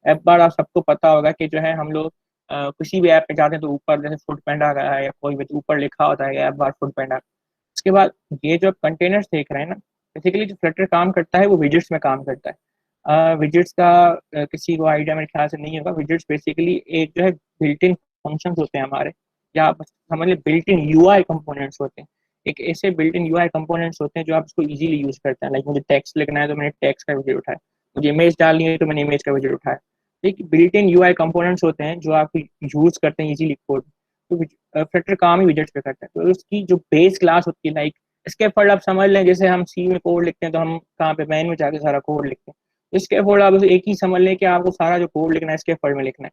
ऐप बार आप सबको पता होगा कि जो है हम लोग किसी भी ऐप पे जाते हैं तो ऊपर जैसे फुट पैंडा का है या कोई भी तो ऊपर लिखा होता है ऐप बार फुट पैंडा। उसके बाद ये जो कंटेनर्स देख रहे हैं ना, बेसिकली जो फ्लटर काम करता है वो विजेट्स में काम करता है। विजेट्स का किसी को आइडिया मेरे ख्याल से नहीं होगा। विजेट्स बेसिकली एक जो है बिल्ट इन फंक्शन होते हैं हमारे, या आप समझ लें बिल्ट इन यूआई कंपोनेंट्स होते हैं। एक ऐसे बिल्ट इन यूआई कंपोनेंट्स होते हैं जो आप इसको इजीली यूज करते हैं। लाइक मुझे टेक्स्ट लिखना है तो मैंने टेक्स्ट का विजेट उठाया, मुझे इमेज डालनी है तो मैंने इमेज का विजेट उठाया। एक बिल्ट इन यूआई कंपोनेंट्स होते हैं जो आप यूज करते हैं इजीली कोड। तो फ्लटर काम ही विजेट्स पे करता है। तो उसकी जो बेस क्लास होती है, लाइक स्कैफोल्ड आप समझ लें, जैसे हम सी में कोड लिखते हैं तो हम कहाँ पे मैन में जाके सारा कोड लिखते हैं, तो स्कैफोल्ड आप एक ही समझ लें कि आपको सारा जो कोड लिखना है स्कैफोल्ड में लिखना है।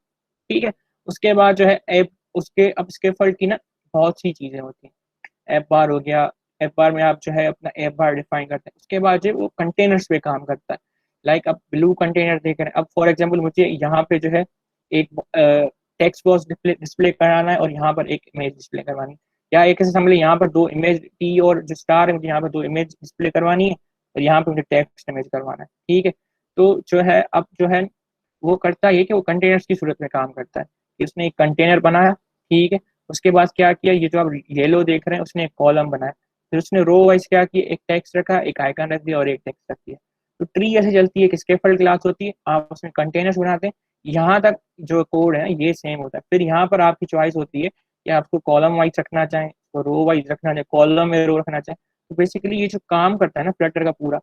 ठीक है, उसके बाद जो है ऐप, उसके अब स्कैफोल्ड की ना बहुत सी चीजें होती हैं। ऐप बार हो गया, ऐप बार में आप जो है अपना ऐप बार डिफाइन करते हैं। उसके बाद जो है वो कंटेनर्स पे काम करता है। लाइक आप ब्लू कंटेनर देख रहे हैं, अब फॉर एग्जाम्पल मुझे यहाँ पे जो है एक टेक्स्ट बॉक्स डिस्प्ले कराना है और यहाँ पर एक इमेज डिस्प्ले करवानी है, या एक ऐसे समझ लीजिए यहाँ पर दो इमेज टी और जो स्टार है, मुझे यहाँ पर दो इमेज डिस्प्ले करवानी है और यहाँ पे मुझे टेक्स्ट इमेज करवाना है। ठीक है, तो जो है अब जो है वो करता है कि वो कंटेनर्स की सूरत में काम करता है कि उसने एक कंटेनर बनाया। ठीक है, उसके बाद क्या किया, ये जो आप येलो देख रहे हैं उसने एक कॉलम बनाया, फिर उसने रो वाइज क्या किया, एक टेक्स्ट रखा, एक आइकन रख दिया और एक टेक्स्ट रख दिया। तो ट्री ऐसे चलती है कि स्केफोल्ड क्लास होती है, आप उसमें कंटेनर्स बनाते हैं, यहाँ तक जो कोड है ये सेम होता है। फिर यहाँ पर आपकी चॉइस होती है कि आपको कॉलम वाइज रखना चाहें तो रो वाइज रखना चाहें, कॉलम में रो रखना चाहें। तो बेसिकली ये जो काम करता है ना फ्लटर का पूरा,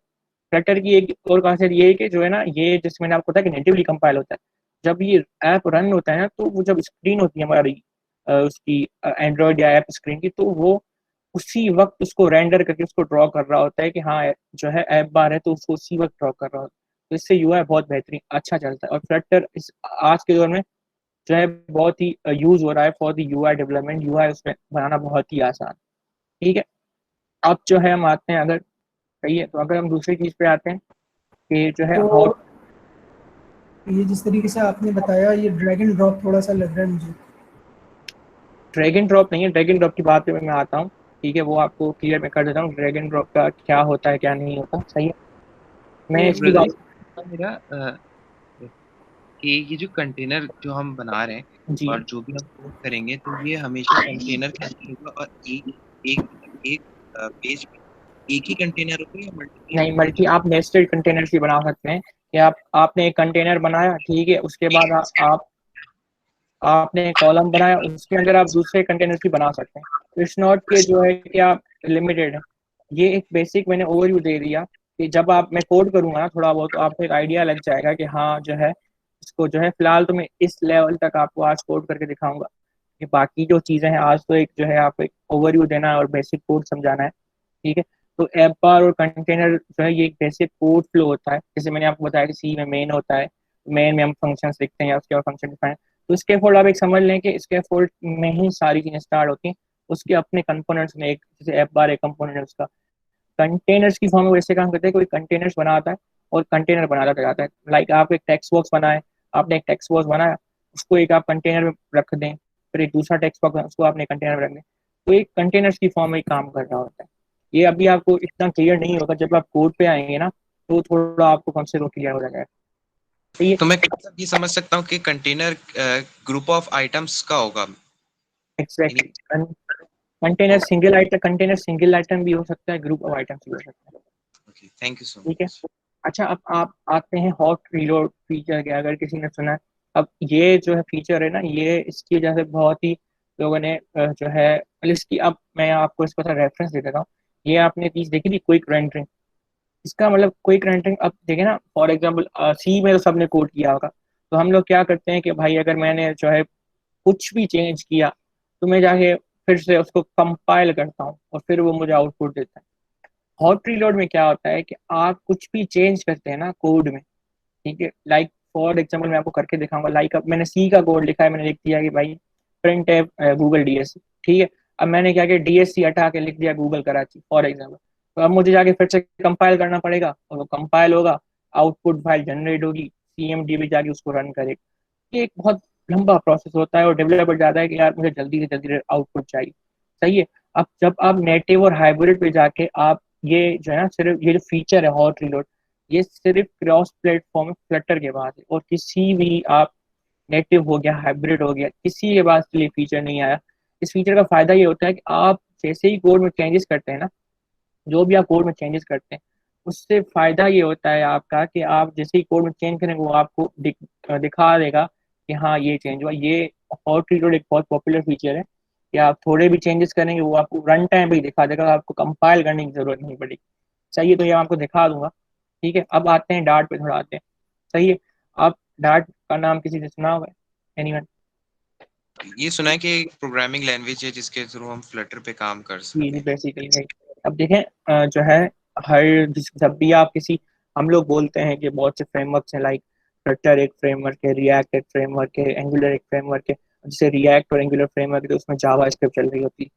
फ्लटर की एक और खासियत ये है कि जो है ना, ये जैसे मैंने आपको बताया कि नेटिवली कंपाइल होता है। जब ये ऐप रन होता है ना, तो वो जब स्क्रीन होती है हमारी उसकी एंड्रॉयड या ऐप स्क्रीन की, तो वो उसी वक्त उसको रेंडर करके उसको ड्रॉ कर रहा होता है कि हाँ जो है ऐप बार है तो उसको उसी वक्त ड्रॉ कर रहा होता है। तो इससे यूआई बहुत बेहतरीन अच्छा चलता है, और फ्लटर इस आज के दौर में जो है बहुत ही यूज हो रहा है for the UI development. UI उसमें बनाना बहुत ही आसान। ठीक है, अब जो है हम आते हैं, अगर सही है तो अगर हम दूसरी चीज पे आते हैं कि जो है तो हाउ। ये जिस तरीके से आपने बताया, ये ड्रैग एंड ड्रॉप थोड़ा सा लग रहा है मुझे। ड्रैग एंड ड्रॉप नहीं है, ड्रैग एंड ड्रॉप की बात पे मैं आता हूँ। ठीक है, वो आपको क्लियर मैं कर देता हूँ ड्रैग एंड ड्रॉप का क्या होता है क्या नहीं होता। सही है, मैं तो इसकी ब्रदर बात। मेरा कि ये जो कंटेनर जो हम बना रहे हैं जी और जो भी हम कोड करेंगे तो ये हमेशा कंटेनर के अंदर होगा, और एक एक एक पेज पे एक ही कंटेनर होगा या मल्टीपल नहीं, बल्कि आप नेस्टेड कंटेनर्स भी बना सकते हैं कि आप आपने एक कंटेनर बनाया, ठीक है, उसके बाद आप आपने एक कॉलम बनाया, उसके अंदर आप दूसरे कंटेनर्स भी बना सकते हैं। तो इट्स नॉट के जो है कि आप लिमिटेड है। ये एक बेसिक मैंने ओवरव्यू दे दिया कि जब आप मैं कोड करूंगा ना थोड़ा बहुत, तो आपको एक आइडिया लग जाएगा कि हाँ जो है इसको जो है फिलहाल तो मैं इस लेवल तक आपको आज कोड करके दिखाऊंगा। कि बाकी जो चीजें हैं आज तो एक जो है आपको एक ओवरव्यू देना है और बेसिक कोड समझाना है। ठीक है, तो ऐप बार और कंटेनर जो है ये एक बेसिक कोड फ्लो होता है। जैसे मैंने आपको बताया कि सी में मेन होता है, मेन में हम फंक्शंस लिखते हैं या उसके बाद फंक्शन डिफाइन। तो स्कैफोल्ड आप एक समझ लें कि स्कैफोल्ड में ही सारी चीजें स्टार्ट होती हैं। उसके अपने कंपोनेंट्स में एक जैसे ऐप बार एक कंपोनेंट है उसका। कंटेनर्स की फॉर्म में वैसे काम करते हैं, कोई कंटेनर्स बनाता है और कंटेनर बनाता जाता है। लाइक आप एक टेक्स्ट बॉक्स बनाए, आपने एक टेक्स्ट बॉक्स बनाया, उसको एक आप कंटेनर में रख दें, फिर एक दूसरा टेक्स्ट बॉक्स उसको आपने कंटेनर में रख दें, तो एक कंटेनर्स की फॉर्म में काम कर रहा होता है। ये अभी आपको इतना क्लियर नहीं होगा, जब आप कोड पे आएंगे ना तो थोड़ा आपको कम से कम क्लियर हो जाएगा। तो तो मैं मतलब ये समझ सकता हूँ कि कंटेनर ग्रुप ऑफ आइटम्स का होगा। एग्जैक्टली, कंटेनर सिंगल आइटम भी हो सकता है, ग्रुप ऑफ आइटम्स भी हो सकता है। ओके, थैंक यू सो ठीक है, मच। अच्छा अब आप आते हैं हॉट रीलोड फीचर के, अगर किसी ने सुना है। अब ये जो है फीचर है ना, ये इसकी वजह से बहुत ही लोगों ने जो है मतलब इसकी, अब मैं आपको इसका सा रेफरेंस दे देता हूँ। ये आपने चीज देखी थी क्विक रेंडरिंग, इसका मतलब क्विक रेंडरिंग अब देखे ना, फॉर एग्जाम्पल सी में तो सबने कोड किया होगा। तो हम लोग क्या करते हैं कि भाई अगर मैंने जो है कुछ भी चेंज किया तो मैं जाके फिर से उसको कंपाइल करता हूँ और फिर वो मुझे आउटपुट देता है। हॉट रीलोड में क्या होता है कि आप कुछ भी चेंज करते हैं ना कोड में, ठीक है, लाइक फॉर एग्जाम्पल मैं आपको करके दिखाऊंगा, लाइक अब मैंने सी का कोड लिखा है, मैंने लिख दिया कि भाई प्रिंट है गूगल डीएससी, ठीक है। अब मैंने क्या किया, डीएससी हटा के लिख दिया गूगल कराची फॉर एग्जाम्पल। तो अब मुझे जाके फिर से कंपाइल करना पड़ेगा, और वो कंपाइल होगा, आउटपुट फाइल जनरेट होगी, सीएमडी जाके उसको रन करेगा। ये एक बहुत लंबा प्रोसेस होता है, और डेवलपर चाहता है कि यार मुझे जल्दी से जल्दी आउटपुट चाहिए, सही है। अब जब आप नेटिव और हाइब्रिड पे जाके आप ये जो है ना, सिर्फ ये जो फीचर है हॉट रीलोड, ये सिर्फ क्रॉस प्लेटफॉर्म फ्लटर के बाद है, और किसी भी आप नेटिव हो गया, हाइब्रिड हो गया, किसी के पास के लिए फीचर नहीं आया। इस फीचर का फायदा ये होता है कि आप जैसे ही कोड में चेंजेस करते हैं ना, जो भी आप कोड में चेंजेस करते हैं, उससे फायदा ये होता है आपका कि आप जैसे ही कोड में चेंज करेंगे वो आपको दिखा देगा कि हाँ ये चेंज हुआ। ये हॉट रीलोड एक बहुत पॉपुलर फीचर है कि आप थोड़े भी चेंजेस करेंगे वो आपको रन टाइम पे ही दिखा देगा, आपको कंपाइल करने की जरूरत नहीं पड़ेगी। सही है, तो ये आपको दिखा दूंगा। ठीक है, अब आते हैं डार्ट पे, थोड़ा आते हैं। सही है, आप डार्ट का नाम किसी से सुना हुआ है? एनीवन? ये सुना है कि एक प्रोग्रामिंग लैंग्वेज है जिसके थ्रू हम फ्लटर पे काम कर सकते हैं। बेसिकली नहीं। अब देखें जो है, जब भी आप किसी, हम लोग बोलते हैं कि बहुत से फ्रेमवर्क्स हैं, लाइक फ्लटर एक फ्रेमवर्क है, रिएक्ट एक फ्रेमवर्क है, एंगुलर एक फ्रेमवर्क है। जैसे रिएक्ट और एंगुलर फ्रेमवर्क है तो उसमें जावा स्क्रिप्ट चल रही होती है।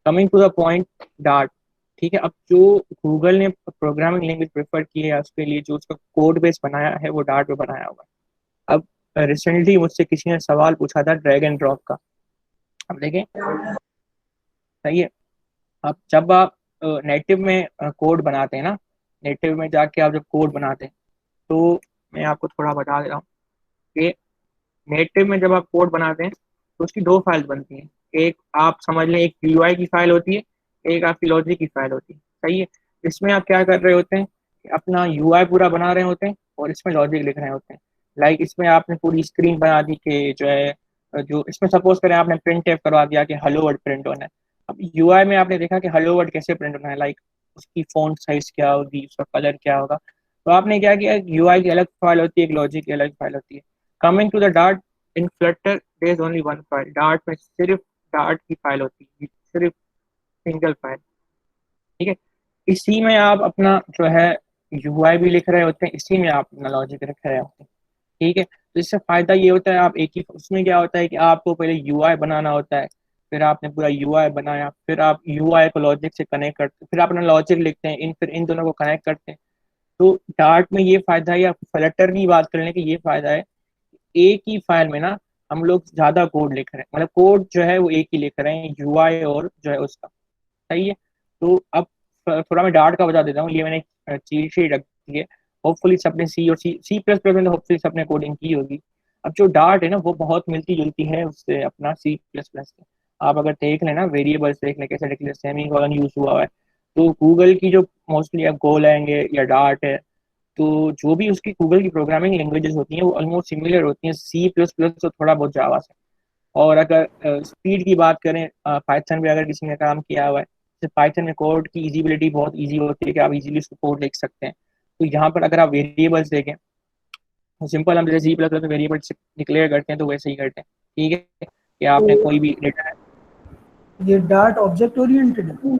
Coming to the point, Dart, ठीक है। अब जो गूगल ने प्रोग्रामिंग लैंग्वेज प्रेफर की है उसके लिए जो उसका कोड बेस बनाया है वो डार्ट पे बनाया हुआ है। अब रिसेंटली मुझसे किसी ने सवाल पूछा था ड्रैग एंड ड्रॉप का। अब देखें, सही है, अब जब आप नेटिव में कोड बनाते हैं ना, नेटिव में जाके आप जब कोड बनाते हैं, तो मैं आपको थोड़ा बता दे रहा हूँ कि नेटिव में जब आप कोड बनाते हैं तो उसकी दो फाइल्स बनती हैं। एक आप समझ लें, एक यूआई की फाइल होती है, एक आपकी लॉजिक की फाइल होती है, सही है। इसमें आप क्या कर रहे होते हैं कि अपना यूआई पूरा बना रहे होते हैं और इसमें लॉजिक लिख रहे होते हैं। लाइक इसमें आपने पूरी स्क्रीन बना दी कि जो है, जो इसमें सपोज करें आपने प्रिंट टाइप करवा दिया कि हेलो वर्ड प्रिंट होना है। अब यूआई में आपने देखा कि हेलो वर्ड कैसे प्रिंट होना है, लाइक उसकी फॉन्ट साइज क्या होगी, उसका कलर क्या होगा। तो आपने क्या किया, यूआई की अलग फाइल होती है, एक लॉजिक की अलग फाइल होती है। Coming to the Dart, in Flutter there is only one file. Dart में सिर्फ डार्ट की फाइल होती है, सिर्फ सिंगल फाइल, ठीक है। इसी में आप अपना जो है यूआई भी लिख रहे होते हैं, इसी में आप अपना लॉजिक रख रहे होते हैं, ठीक है। तो इससे फायदा ये होता है, आप एक ही, उसमें क्या होता है कि आपको पहले यूआई बनाना होता है, फिर आपने पूरा यूआई बनाया, फिर आप यूआई को लॉजिक से कनेक्ट करते हैं, फिर आप अपना लॉजिक लिखते हैं, फिर इन दोनों को कनेक्ट करते हैं। तो डार्ट में ये फायदा है, या फ्लटर की बात करने की ये फायदा है, एक ही फाइल में ना हम लोग ज्यादा कोड लिख रहे हैं, मतलब कोड जो है वो एक ही लिख रहे हैं, यूआई और जो है उसका, सही है। तो अब थोड़ा मैं डार्ट का बता देता हूँ। ये मैंने चीट शीट रखी है, होपफुली सबने सी और सी प्लस प्लस में तो होपफुली सबने कोडिंग की होगी। अब जो डार्ट है ना वो बहुत मिलती जुलती है उससे अपना सी प्लस प्लस से। आप अगर देख लें ना, वेरिएबल्स देख लें कैसे डिक्लेयर, सेमी कॉलन यूज हुआ है। तो गूगल की जो मोस्टली या गोलैंग है या डार्ट है, तो जो भी उसकी गूगल की प्रोग्रामिंग लैंग्वेजेस होती हैं वो ऑलमोस्ट सिमिलर होती हैं सी प्लस प्लस तो थोड़ा बहुत जावा से। और अगर स्पीड की बात करें, पाइथन पे अगर किसी ने काम किया हुआ है, तो पाइथन में कोड की इजीबिलिटी बहुत इजी होती है कि आप इजीली उसको कोड लिख सकते हैं। तो यहाँ पर अगर आप वेरिएबल्स देखें तो सिंपल, हम जैसे सी प्लस प्लस में वेरिएबल्स डिक्लेयर करते हैं तो वैसे ही करते हैं, ठीक है। कि आपने तो कोई भी डेटा, ये डार्ट ऑब्जेक्ट ओरिएंटेड है।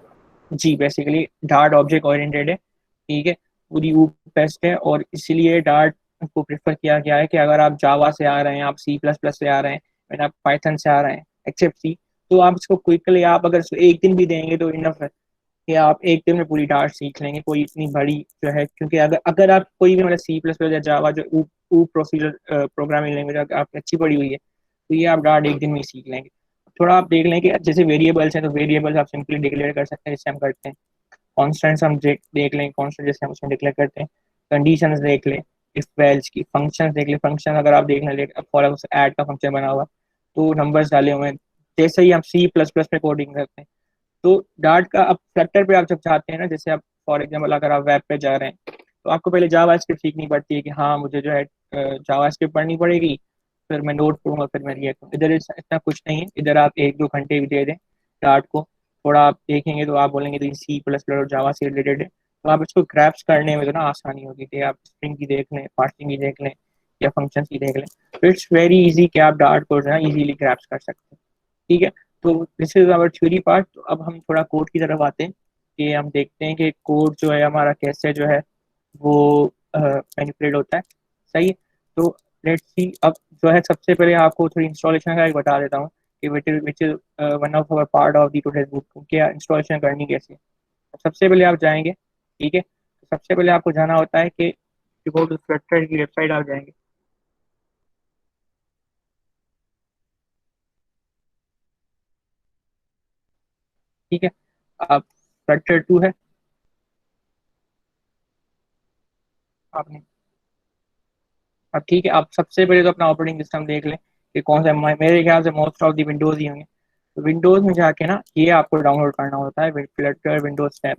जी बेसिकली डार्ट ऑब्जेक्ट ओरिएंटेड है, ठीक है। पूरी वो बेस्ट है, और इसीलिए डार्ट को प्रेफर किया गया है कि अगर आप जावा से आ रहे हैं, आप सी प्लस प्लस से आ रहे हैं, फिर आप पाइथन से आ रहे हैं एक्सेप्ट सी, तो आप इसको क्विकली, आप अगर इसको एक दिन भी देंगे तो इनफ है कि आप एक दिन में पूरी डार्ट सीख लेंगे। कोई इतनी बड़ी जो है, क्योंकि अगर अगर आप कोई भी मतलब सी प्लस प्लस या जावा जो प्रोसीजर प्रोग्रामिंग लैंग्वेज आपकी अच्छी पड़ी हुई है, तो ये आप डार्ट एक दिन में ही सीख लेंगे। थोड़ा आप देख लें कि जैसे वेरिएबल्स हैं तो वेरिएबल्स आप सिंपली डिक्लेयर कर सकते हैं जैसे हम करते हैं। कॉन्स्टेंट्स हम देख लें, कॉन्स्टेंट जैसे हम उसमें डिक्लेयर करते हैं। कंडीशंस देख लें, इफ एल्स की, फंक्शंस देख लें, फंक्शन अगर आप देख लें, फॉर ऐड का फंक्शन बना हुआ तो नंबर्स डाले हुए हैं, जैसे ही हम सी प्लस प्लस में कोडिंग करते हैं। तो डार्ट का अब फ्लैक्टर पे आप जब चाहते हैं ना, जैसे आप फॉर एग्जाम्पल अगर आप वेब पे जा रहे हैं तो आपको पहले जावा स्क्रिप्ट सीखनी पड़ती है कि हाँ मुझे जो है जावा स्क्रिप्ट पढ़नी पड़ेगी, फिर मैं नोट पढ़ूंगा, फिर मैं रिएक्ट करूँ। इधर इतना कुछ नहीं है, इधर आप एक दो घंटे भी दे दें डार्ट को, थोड़ा आप देखेंगे तो आप बोलेंगे तो सी प्लस प्लस और जावा से रिलेटेड है, तो आप इसको ग्रैप्स करने में तो ना आसानी होगी कि आप स्ट्रिंग की देख लें, पार्सिंग की देख लें, या फंक्शन की देख लें। तो इट्स वेरी इजी कि आप डार्ट को जो है इजीली ग्रैप्स कर सकते हैं, ठीक है। तो this is our theory part. तो अब हम थोड़ा कोड की तरफ आते हैं कि हम देखते हैं कि कोड जो है हमारा कैसे जो है वो मैनिपुलेट होता है। सही है। तो लेट्स सी, अब जो है सबसे पहले आपको थोड़ी इंस्टॉलेशन का एक बता देता हूँ कि which is one of our part of the today's book, क्या इंस्टॉलेशन करनी कैसे है। सबसे पहले आप जाएंगे, ठीक है, तो सबसे पहले आपको जाना होता है कि गो टू फ्लटर की वेबसाइट आप जाएंगे। ठीक है, आप फ्लटर 2 है आपने। अब ठीक है, आप सबसे पहले तो अपना ऑपरेटिंग सिस्टम देख लें कि कौन सा मेरे ख्याल से मोस्ट ऑफ दी विंडोज़ ही होंगे। तो विंडोज़ में जाके ना ये आपको डाउनलोड करना होता है फ्लटर विंडोज़ टैब।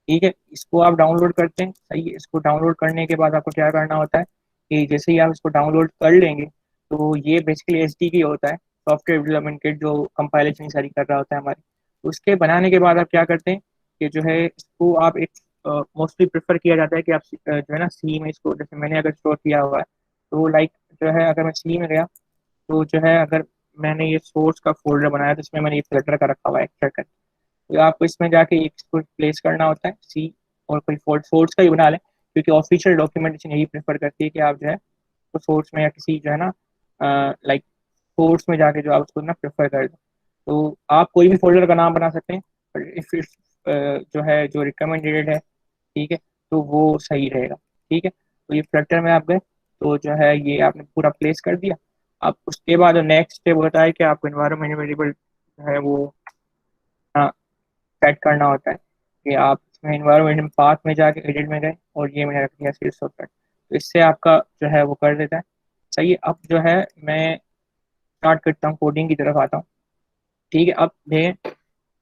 ठीक है, इसको आप डाउनलोड करते हैं। सही है, इसको डाउनलोड करने के बाद आपको क्या करना होता है कि जैसे ही आप इसको डाउनलोड कर लेंगे तो ये बेसिकली एसडीके होता है, सॉफ्टवेयर डेवलपमेंट किट, जो कंपाइलेशन सारी कर रहा होता है हमारी। तो उसके बनाने के बाद आप क्या करते हैं कि जो है इसको आप एक मोस्टली प्रेफर किया जाता है कि आप जो है ना सी में इसको, जैसे मैंने अगर स्टोर किया हुआ है तो लाइक जो है अगर मैं सी में गया तो जो है अगर मैंने ये सोर्स का फोल्डर बनाया तो इसमें मैंने ये फ्लटर का रखा हुआ है एक्सट्रैक्ट। तो आपको इसमें जाके एक इसको प्लेस करना होता है सी, और कोई फोल्ड सोर्स का ही बना लें क्योंकि ऑफिशियल डॉक्यूमेंटेशन यही प्रेफर करती है कि आप जो है तो सोर्स में या किसी जो है ना लाइक सोर्स में जाके जो आप उसको ना प्रेफर कर दो। तो आप कोई भी फोल्डर का नाम बना सकते हैं, पर इफ इट्स जो है जो रिकमेंडेड है, ठीक है, तो वो सही रहेगा। ठीक है, तो ये फ्लटर में आप गए तो जो है ये आपने पूरा प्लेस कर दिया। अब उसके बाद नेक्स्ट स्टेप होता है कि आपको एनवायरमेंट वेरिएबल जो है वो सेट करना होता है कि आप इसमें एनवायरमेंट पाथ में जाके एडिट में गए और ये मैंने रख दिया शीर्ष पर, तो इससे आपका जो है वो कर देता है। सही है, अब जो है मैं स्टार्ट करता हूँ, कोडिंग की तरफ आता हूँ। ठीक है, अब देखें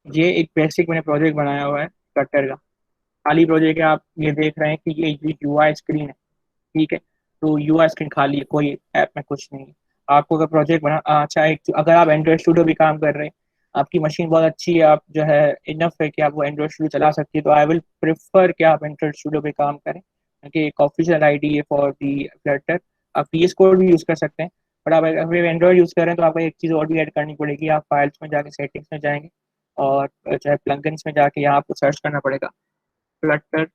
ये एक बेसिक मैंने प्रोजेक्ट बनाया हुआ है फ्लटर का, खाली प्रोजेक्ट है। आप ये देख रहे हैं कि ये यूआई स्क्रीन है। ठीक है, तो यूआई स्क्रीन खाली है, कोई ऐप में कुछ नहीं है। आपको अगर प्रोजेक्ट बना अच्छा एक, अगर आप एंड्रॉइड स्टूडियो भी काम कर रहे हैं, आपकी मशीन बहुत अच्छी है, आप जो है इनफ है कि आप वो एंड्रॉइड स्टूडियो चला सकती है, तो आई विल प्रेफर कि आप एंड्रॉइड स्टूडियो पे काम करें क्योंकि एक ऑफिशियल आईडी है फॉर दी फ्लटर। आप पीएस कोड भी यूज़ कर सकते हैं, बट आप अगर एंड्रॉइड यूज़ कर रहे हैं तो आपको एक चीज़ और भी ऐड करनी पड़ेगी। आप फाइल्स में जाके सेटिंग्स में जाएंगे और जो है प्लगइन्स में जाके यहाँ आपको सर्च करना पड़ेगा फ्लटर,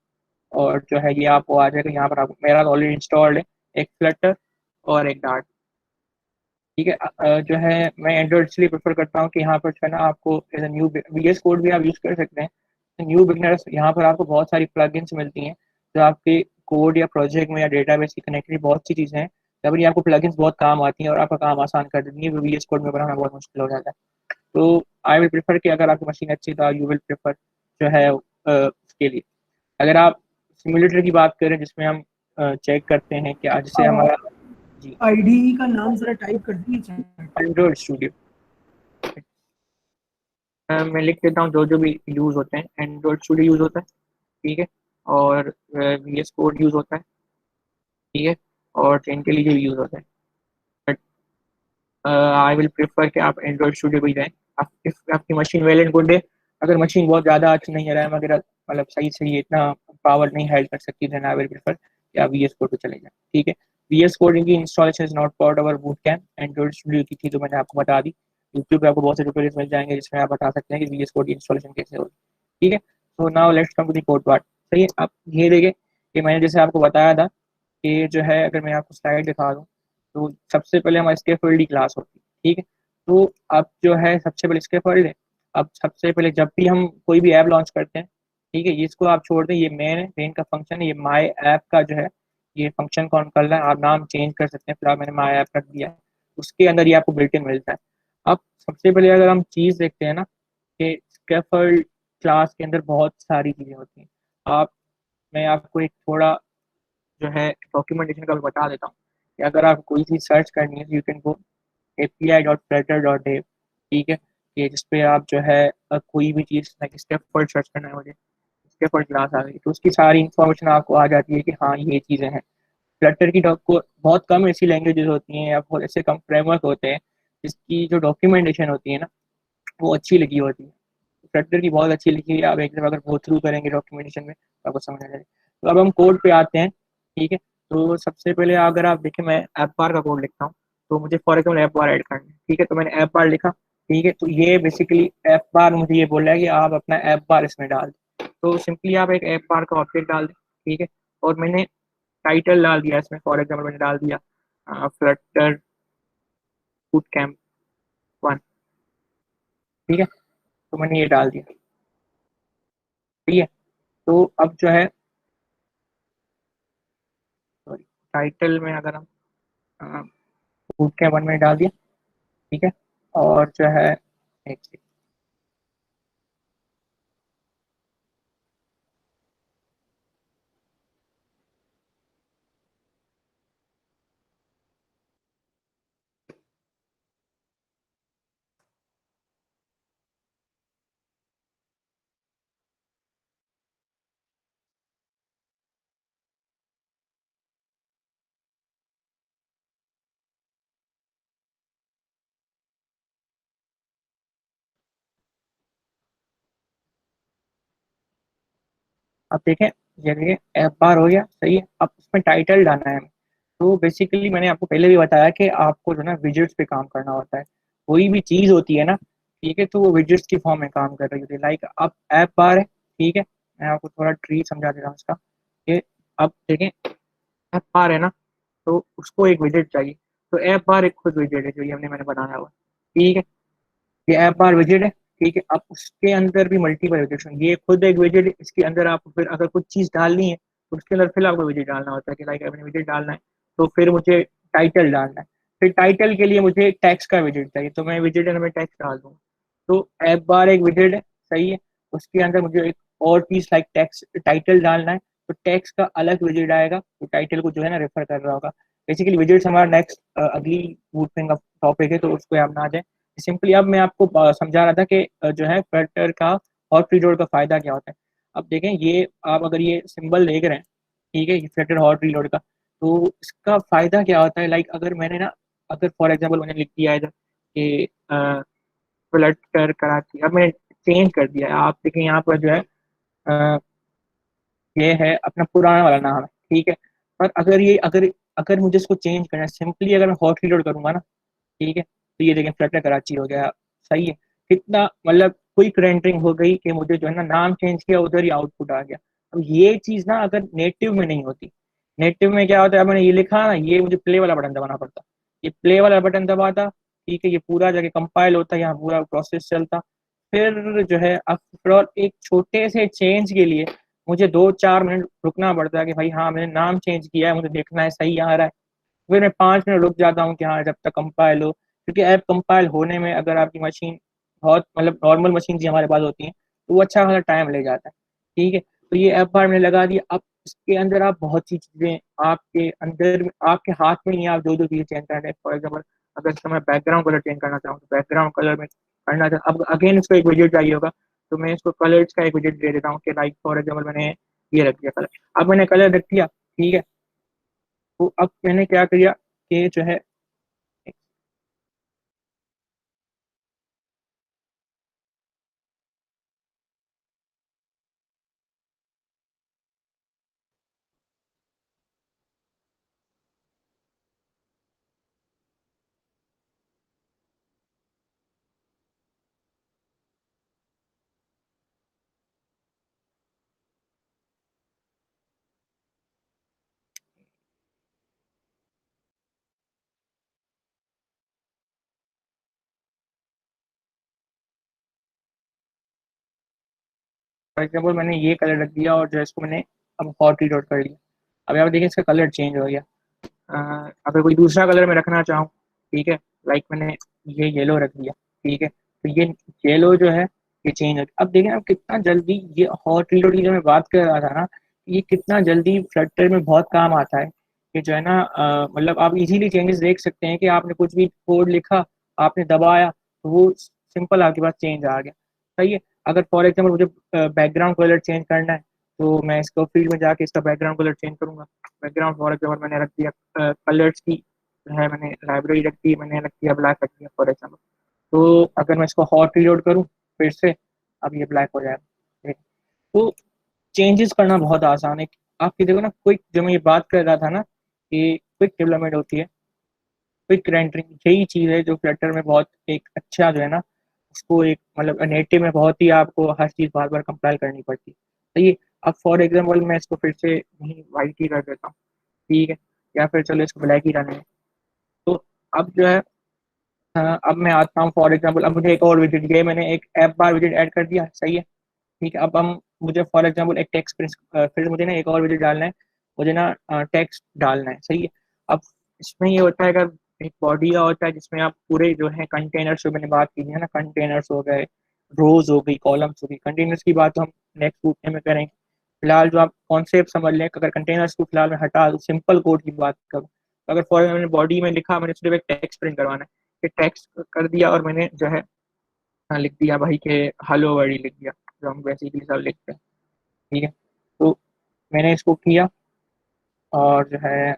और जो है ये आपको आ जाएगा यहाँ पर। आपको मेरा ऑलरेडी इंस्टॉल्ड है एक फ्लटर और एक डार्ट। ठीक है, जो है मैं एंड्रॉइड इसलिए प्रेफर करता हूँ कि यहाँ पर जो है ना आपको एज न्यू वीएस कोड भी आप यूज़ कर सकते हैं। न्यू बिगनर्स यहाँ पर आपको बहुत सारी प्लगइन्स मिलती हैं जो आपके कोड या प्रोजेक्ट में या डेटाबेस की कनेक्टेड बहुत सी चीज़ें हैं जहाँ पर ये आपको प्लगइन्स बहुत काम आती हैं और आपका काम आसान कर देती है, वीएस कोड में बनाना बहुत मुश्किल हो जाता है। तो आई विल प्रेफर कि अगर आपकी मशीन अच्छी तो यू विल प्रेफर जो है उसके लिए। अगर आप सिमुलेटर की बात करें जिसमें हम चेक करते हैं कि आज से हमारा जी आईडी का नाम जरा टाइप कर दीजिए। एंड्रॉइड स्टूडियो, मैं लिख देता हूँ जो जो भी यूज़ होते हैं। एंड्रॉइड स्टूडियो यूज़ होता है, ठीक है, और वीएस कोड यूज़ होता है, ठीक है, और IntelliJ भी यूज़ होता है। बट आई विल प्रेफर कि आप एंड्रॉइड स्टूडियो पे ही जाएँ। आपकी मशीन वेल एंड गुड है। अगर मशीन बहुत ज़्यादा अच्छी नहीं है, रैम वगैरह मतलब सही से ये इतना पावर नहीं हेल्प कर सकती, देन आई विल प्रेफर कि आप वीएस कोड पे चले जाएँ। ठीक है, वीएस कोड की installation is not part our boot camp. Android studio की थी तो मैंने आपको बता दी। यूट्यूब पे आपको बहुत से ट्यूटोरियल्स मिल जाएंगे जिसमें आप बता सकते हैं कि वीएस कोड की इंस्टॉलेशन कैसे होगी। ठीक है, so now let's come to the code part. सही है, आप ये देखें कि मैंने जैसे आपको बताया था कि जो है अगर मैं आपको स्लाइड दिखा दूँ तो सबसे पहले हमारे स्कैफोल्ड क्लास होती है। ठीक है, तो अब जो है सबसे पहले स्कैफोल्ड है। अब सबसे पहले जब भी हम कोई भी ऐप लॉन्च करते हैं, ठीक है, इसको आप छोड़ दें, ये मेन है, मेन का फंक्शन है, ये माई ऐप का जो है ये फंक्शन कौन कर रहा है, आप नाम चेंज कर सकते हैं, फिलहाल मैंने माई ऐप रख दिया है। उसके अंदर ये आपको बिल्ट इन मिलता है। अब सबसे पहले अगर हम चीज़ देखते हैं ना कि स्कैफोल्ड क्लास के अंदर बहुत सारी चीज़ें होती हैं। आप मैं आपको एक थोड़ा जो है डॉक्यूमेंटेशन का भी बता देता हूँ कि अगर आप कोई चीज़ सर्च करनी है, यू कैन गो api.flutter.dev। ठीक है, ये जिस पे आप जो है कोई भी चीज़ लाइक स्टेपफोल्ड सर्च करना है मुझे, स्टेपफोल्ड क्लास आ गई तो उसकी सारी इन्फॉर्मेशन आपको आ जाती है कि हाँ ये चीज़ें हैं। फ्लटर की को बहुत कम ऐसी लैंग्वेजेस होती हैं या बहुत ऐसे कम फ्रेमवर्क होते हैं जिसकी जो डॉक्यूमेंटेशन होती है ना वो अच्छी लिखी होती है। फ्लटर की बहुत अच्छी लिखी है, आप एक दफ़ा अगर गो थ्रू करेंगे डॉक्यूमेंटेशन में तो आपको समझ आ जाएगा। तो अब हम कोड पे आते हैं। ठीक है, तो सबसे पहले अगर आप देखें मैं ऐप बार का कोड लिखता हूँ तो मुझे for example app bar add करना है। ठीक है, तो मैंने ऐप बार लिखा। ठीक है, तो ये बेसिकली ऐप बार मुझे ये बोल रहा है कि आप अपना ऐप बार इसमें डाल दें। तो सिंपली आप एक ऐप बार का ऑब्जेक्ट डाल दें, ठीक है, और मैंने टाइटल डाल दिया इसमें, फॉर एग्जाम्पल मैंने डाल दिया फ्लटर बूट कैम्प 1, ठीक है, तो मैंने ये डाल दिया, ठीक है। तो अब जो है टाइटल में अगर हम बूट कैम्प 1 में डाल दिया, ठीक है, और जो है एक अब देखें, ये ऐप बार हो गया, सही है। अब उसमें टाइटल डालना है हमें। तो बेसिकली मैंने आपको पहले भी बताया कि आपको जो ना विजेट्स पे काम करना होता है। कोई भी चीज होती है ना, ठीक है, तो वो विजेट्स की फॉर्म में काम कर रही होती है। लाइक अब ऐप बार है, ठीक है, मैं आपको थोड़ा ट्री समझा दे रहा हूँ इसका, कि अब देखें ऐप बार है ना, तो उसको एक विजेट चाहिए। तो ऐप बार एक खुद विजेट है जो ये मैंने बनाया हुआ है, ठीक है। ये ऐप बार विजेट है, ठीक है। अब उसके अंदर भी मल्टीपल विजेट्स होंगे, ये खुद एक विजेट है, इसके अंदर आप फिर अगर कुछ चीज डालनी है तो उसके अंदर फिर आपको विजेट डालना होता है कि लाइक अपने विजेट डालना है, तो फिर मुझे टाइटल डालना है। फिर टाइटल के लिए मुझे टैक्स का विजेट चाहिए, तो मैं विजेट में टैक्स डाल दूंगा। तो ऐप बार एक विजेट है, सही है। उसके अंदर मुझे एक और चीज लाइक टैक्स टाइटल डालना है, तो टैक्स का अलग विजेट आएगा, तो टाइटल को जो है ना रेफर कर रहा होगा। बेसिकली विजेट्स हमारा नेक्स्ट अगली बूटस्ट्रैप का टॉपिक है, तो उसको आप ना जाए। सिंपली अब मैं आपको समझा रहा था कि जो है फ्लटर का हॉट रीलोड का फायदा क्या होता है। अब देखें, ये आप अगर ये सिंबल देख रहे हैं, ठीक है, ये फ्लटर हॉट रीलोड का, तो इसका फायदा क्या होता है। लाइक अगर मैंने ना, अगर फॉर एग्जांपल मैंने लिख दिया है इधर कि फ्लटर कराची, अब मैंने चेंज कर दिया है, आप देखें यहाँ पर जो है अ, ये है अपना पुराना वाला नाम है, ठीक है। पर अगर ये अगर मुझे इसको चेंज करना है, सिंपली अगर मैं हॉट रीलोड करूंगा ना, ठीक है, तो ये देखें फ्लटर कराची हो गया, सही है। कितना मतलब क्विक रेंडरिंग हो गई कि मुझे जो है ना नाम चेंज किया, उधर ही आउटपुट आ गया। अब ये चीज ना अगर नेटिव में नहीं होती, नेटिव में क्या होता है, मैंने ये लिखा ना, ये मुझे प्ले वाला बटन दबाना पड़ता, ये प्ले वाला बटन दबाता, ठीक है, ये पूरा जाके कंपाइल होता, यहाँ पूरा प्रोसेस चलता। फिर जो है आफ्टर ऑल एक छोटे से चेंज के लिए मुझे 2-4 मिनट रुकना पड़ता है कि भाई हाँ मैंने नाम चेंज किया है, मुझे देखना है सही आ रहा है। फिर मैं 5 मिनट रुक जाता हूँ कि हाँ जब तक कंपाइल हो, क्योंकि ऐप कंपाइल होने में अगर आपकी मशीन बहुत मतलब नॉर्मल मशीन जी हमारे पास होती हैं, तो वो अच्छा खासा टाइम ले जाता है, ठीक है। तो ये ऐप बार मैंने लगा दिया। अब इसके अंदर आप बहुत सी चीज़ें आपके अंदर आपके हाथ में नहीं है, आप दो दो चीज़ें चेंज करना है। फॉर एग्जाम्पल अगर इसका मैं बैकग्राउंड कलर चेंज करना चाहूँ, तो बैकग्राउंड कलर में करना चाहूँ, अब अगेन इसको एक विजेट चाहिए होगा, तो मैं इसको कलर्स का एक विजेट दे देता हूँ कि लाइक फॉर एग्जाम्पल मैंने ये रख दिया कलर। अब मैंने कलर रख दिया, ठीक है। तो अब मैंने क्या किया कि जो है फॉर एग्जाम्पल मैंने ये कलर रख दिया और जो है इसको मैंने अब हॉट रीलोड कर लिया। अब यहाँ पे देखिए इसका कलर चेंज हो गया। अगर कोई दूसरा कलर मैं रखना चाहूँ, ठीक है, लाइक मैंने ये येलो रख दिया, ठीक है, तो ये येलो जो है ये चेंज हो गया। अब देखें अब कितना जल्दी ये हॉट रीलोड की जो मैं बात कर रहा था ना, ये कितना जल्दी फ्लटर में बहुत काम आता है। कि जो है ना मतलब आप इजीली चेंजेस देख सकते हैं कि आपने कुछ भी कोड लिखा, आपने दबाया, तो वो सिंपल आपके पास चेंज आ गया, सही है। अगर फॉर एग्जाम्पल मुझे बैकग्राउंड कलर चेंज करना है, तो मैं इसको फील्ड में जाके इसका बैकग्राउंड कलर चेंज करूंगा। बैकग्राउंड फॉर एग्जाम्पल मैंने रख दिया कलर्स की है, मैंने लाइब्रेरी रख दी, मैंने रख दिया ब्लैक रख दिया फॉर एग्जाम्पल। तो अगर मैं इसको हॉट रीलोड करूँ फिर से, अब ये ब्लैक हो जाएगा, ठीक है। तो चेंजेस करना बहुत आसान है। आपकी देखो ना क्विक, जो मैं ये बात कर रहा था ना कि क्विक डेवलपमेंट होती है, क्विक रेंडरिंग, यही चीज़ है जो फ्लटर में बहुत एक अच्छा जो है ना, उसको एक मतलब नेटिव में बहुत ही आपको हर चीज़ बार बार कंपाइल करनी पड़ती है। सही है। अब फॉर एग्जाम्पल मैं इसको फिर से नहीं वाइट ही कर देता हूँ, ठीक है, या फिर चलो इसको ब्लैक ही रहने दें। तो अब जो है अब मैं आता हूँ फॉर एग्जाम्पल, अब मुझे एक और विजिट गए, मैंने एक ऐप बार विजिट ऐड कर दिया, सही है, ठीक है। अब हम मुझे फॉर एग्जाम्पल एक टेक्स्ट फिर मुझे ना एक और विजिट डालना है, मुझे ना टेक्स्ट डालना है, सही है। अब इसमें ये होता है अगर एक बॉडी का होता है जिसमें आप पूरे जो है कंटेनर्स, जो मैंने बात की है ना, कंटेनर्स हो गए, रोज हो गई, कॉलम्स हो गई, कंटेनर्स की बात तो हम नेक्स्ट वीडियो में करेंगे। फिलहाल जो आप कॉन्सेप्ट समझ लें, अगर कंटेनर्स को फिलहाल मैं हटा दूँ, सिंपल कोड की बात करूँ, तो अगर फॉर मैंने बॉडी में लिखा, मैंने सिर्फ एक टेक्स्ट प्रिंट करवाना है, ये टेक्स्ट कर दिया और मैंने जो है लिख दिया भाई के हेलो वर्ड ही लिख दिया, जो हम बेसिकली सब लिखते हैं, ठीक है। तो मैंने इसको किया और जो है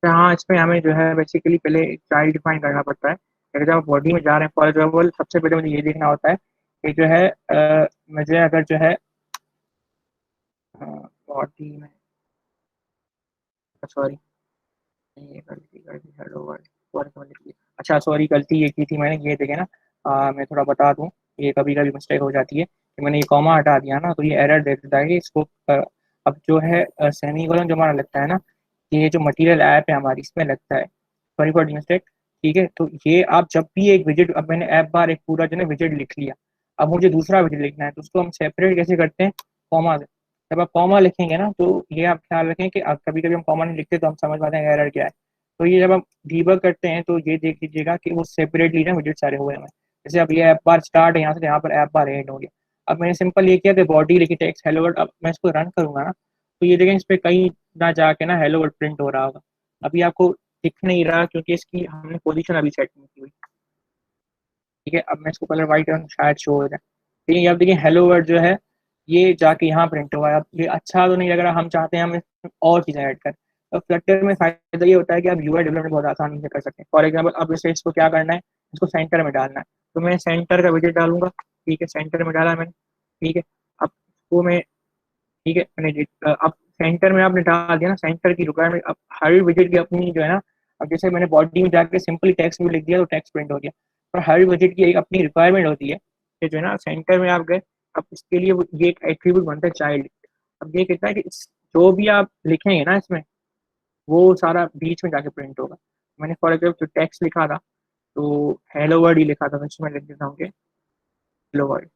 हाँ, इसमें हमें जो है बेसिकली पहले चाइल्ड डिफाइन करना पड़ता है। अगर जब आप बॉडी में जा रहे हैं फॉर एग्जाम्पल, सबसे पहले मुझे ये देखना होता है कि जो है मुझे अगर जो है बॉडी में, सॉरी ये गलती कर दी, हेलो वर्ल्ड फॉर एग्जाम्पल लिख दिया। अच्छा सॉरी, गलती ये की थी मैंने, ये देखे ना, मैं थोड़ा बता दूं, ये कभी कभी मिस्टेक हो जाती है कि मैंने ये कॉमा हटा दिया ना, तो ये एरर दे देता है कि इसको अब जो है सेमी कोलन जो हमारा लगता है ना, ये जो मटेरियल ऐप है हमारी, इसमें लगता है, सॉरी फॉर मिस्टेक, ठीक है। तो ये आप जब भी एक विजिट, अब मैंने ऐप बार एक पूरा जो है विजिट लिख लिया, अब मुझे दूसरा विजिट लिखना है, तो उसको हम सेपरेट कैसे करते हैं, कॉमा से। जब आप कॉमा लिखेंगे ना, तो ये आप ख्याल रखें कि कभी कभी हम कॉमा नहीं लिखते तो हम समझ पाते हैं एरर क्या है। तो ये जब हम डीबग करते हैं तो ये देख लीजिएगा कि वो सेपरेटली ना विजिट सारे हुए हैं। जैसे अब ये ऐप बार स्टार्ट है यहाँ से, यहाँ पर ऐप बार एंड हो गया। अब मैंने सिंपल ये किया कि बॉडी लिखी टेक्स्ट हेलो वर्ल्ड, अब मैं इसको रन करूंगा ना, तो ये देखें इस पे कहीं ना जाके ना हेलो वर्ल्ड प्रिंट हो रहा होगा। अभी आपको दिख नहीं रहा क्योंकि इसकी हमने पोजीशन अभी सेट नहीं की हुई, ठीक है। अब मैं इसको कलर वाइट करूँ, शायद शो हो जाए, ठीक है। अब देखिए हेलो वर्ल्ड जो है ये जाके यहाँ प्रिंट हुआ है। अब ये अच्छा तो नहीं लग रहा, हम चाहते हैं हम इसमें और चीज़ें ऐड करें। तो फ्लटर में फायदा ये होता है कि आप यूआई डेवलपमेंट बहुत आसानी से कर सकते हैं। फॉर एग्जाम्पल अब इसे इसको क्या करना है, इसको सेंटर में डालना है, तो मैं सेंटर का विजिट डालूंगा, ठीक है, सेंटर में डाला मैंने, ठीक है। अब वो मैं, ठीक है, मैंने अब सेंटर में आपने डाल दिया ना, सेंटर की रिक्वायरमेंट, अब हर विजिट की अपनी जो है ना, अब जैसे मैंने बॉडी में जाके सिंपली टेक्स्ट में लिख दिया तो टेक्स्ट प्रिंट हो गया, पर हर विजिट की एक अपनी रिक्वायरमेंट होती है कि जो है ना सेंटर में आप गए, अब इसके लिए ये एक एट्रीब्यूट बनता है चाइल्ड। अब ये कहता है कि जो भी आप लिखेंगे ना इसमें, वो सारा बीच में जाके प्रिंट होगा। मैंने फॉर एग्जाम्पल जो टेक्स्ट लिखा था, तो हेलो वर्ड ही लिखा था, तो इसमें लिख देता हूँ कि हेलो वर्ड।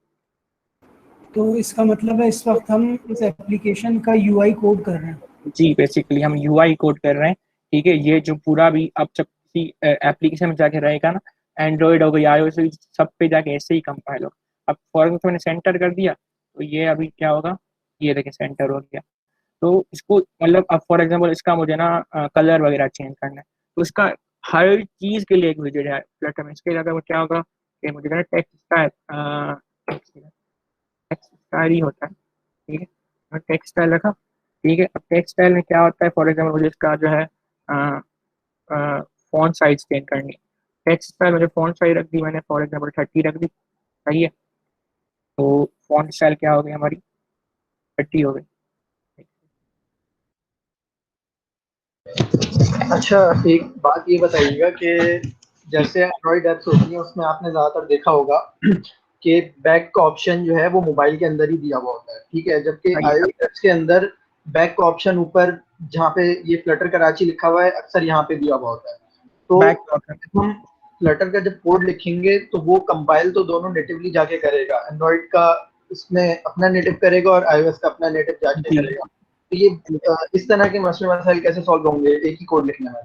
तो इसका मतलब है इस वक्त हम इस एप्लीकेशन का यूआई कोड कर रहे हैं। जी, बेसिकली हम यूआई कोड कर रहे हैं, ठीक है। ये जो पूरा भी अब जब किसी एप्लीकेशन में जाके रहेगा ना, एंड्रॉइड हो गई, iOS हो गई, सब पे जाके ऐसे ही कंपाइल होगा। अब फॉर एग्जाम्पल मैंने सेंटर कर दिया, तो ये अभी क्या होगा, ये देखिए सेंटर हो गया। तो इसको मतलब अब फॉर एग्जाम्पल इसका मुझे ना कलर वगैरह चेंज करना है, तो इसका हर चीज़ के लिए एक विजेट है फ्लटर में। इसके अलावा क्या होगा कि मुझे ना टेक्स्ट स्टाइल ही होता है, ठीक है, टेक्स्ट स्टाइल रखा, ठीक है। अब टेक्स्ट स्टाइल में क्या होता है, फॉर एग्जाम्पल मुझे इसका जो है फॉन्ट साइज चेंज करनी है, टेक्स्ट स्टाइल मुझे फॉन्ट साइज रख दी मैंने, फॉर एग्जाम्पल 30 रख दी, सही है। तो फॉन्ट स्टाइल क्या हो गई हमारी, 30 हो गई। अच्छा, एक बात ये बताइएगा कि जैसे एंड्रॉइड ऐप्स होती हैं उसमें आपने ज़्यादातर देखा होगा कि बैक का ऑप्शन जो है वो मोबाइल के अंदर ही दिया हुआ होता है, ठीक है, जबकि सही है। iOS ऐप्स के अंदर बैक का ऑप्शन ऊपर जहाँ पे ये फ्लटर कराची लिखा हुआ है अक्सर यहाँ पे दिया हुआ होता है। तो बैक हम फ्लटर का जब कोड लिखेंगे तो वो कंपाइल तो दोनों नेटिवली जाके करेगा, एंड्रॉइड का इसमें अपना नेटिव करेगा और iOS का अपना नेटिव जाके जी करेगा। तो ये इस तरह के मसले मसाइल कैसे सॉल्व होंगे एक ही कोड लिखने में?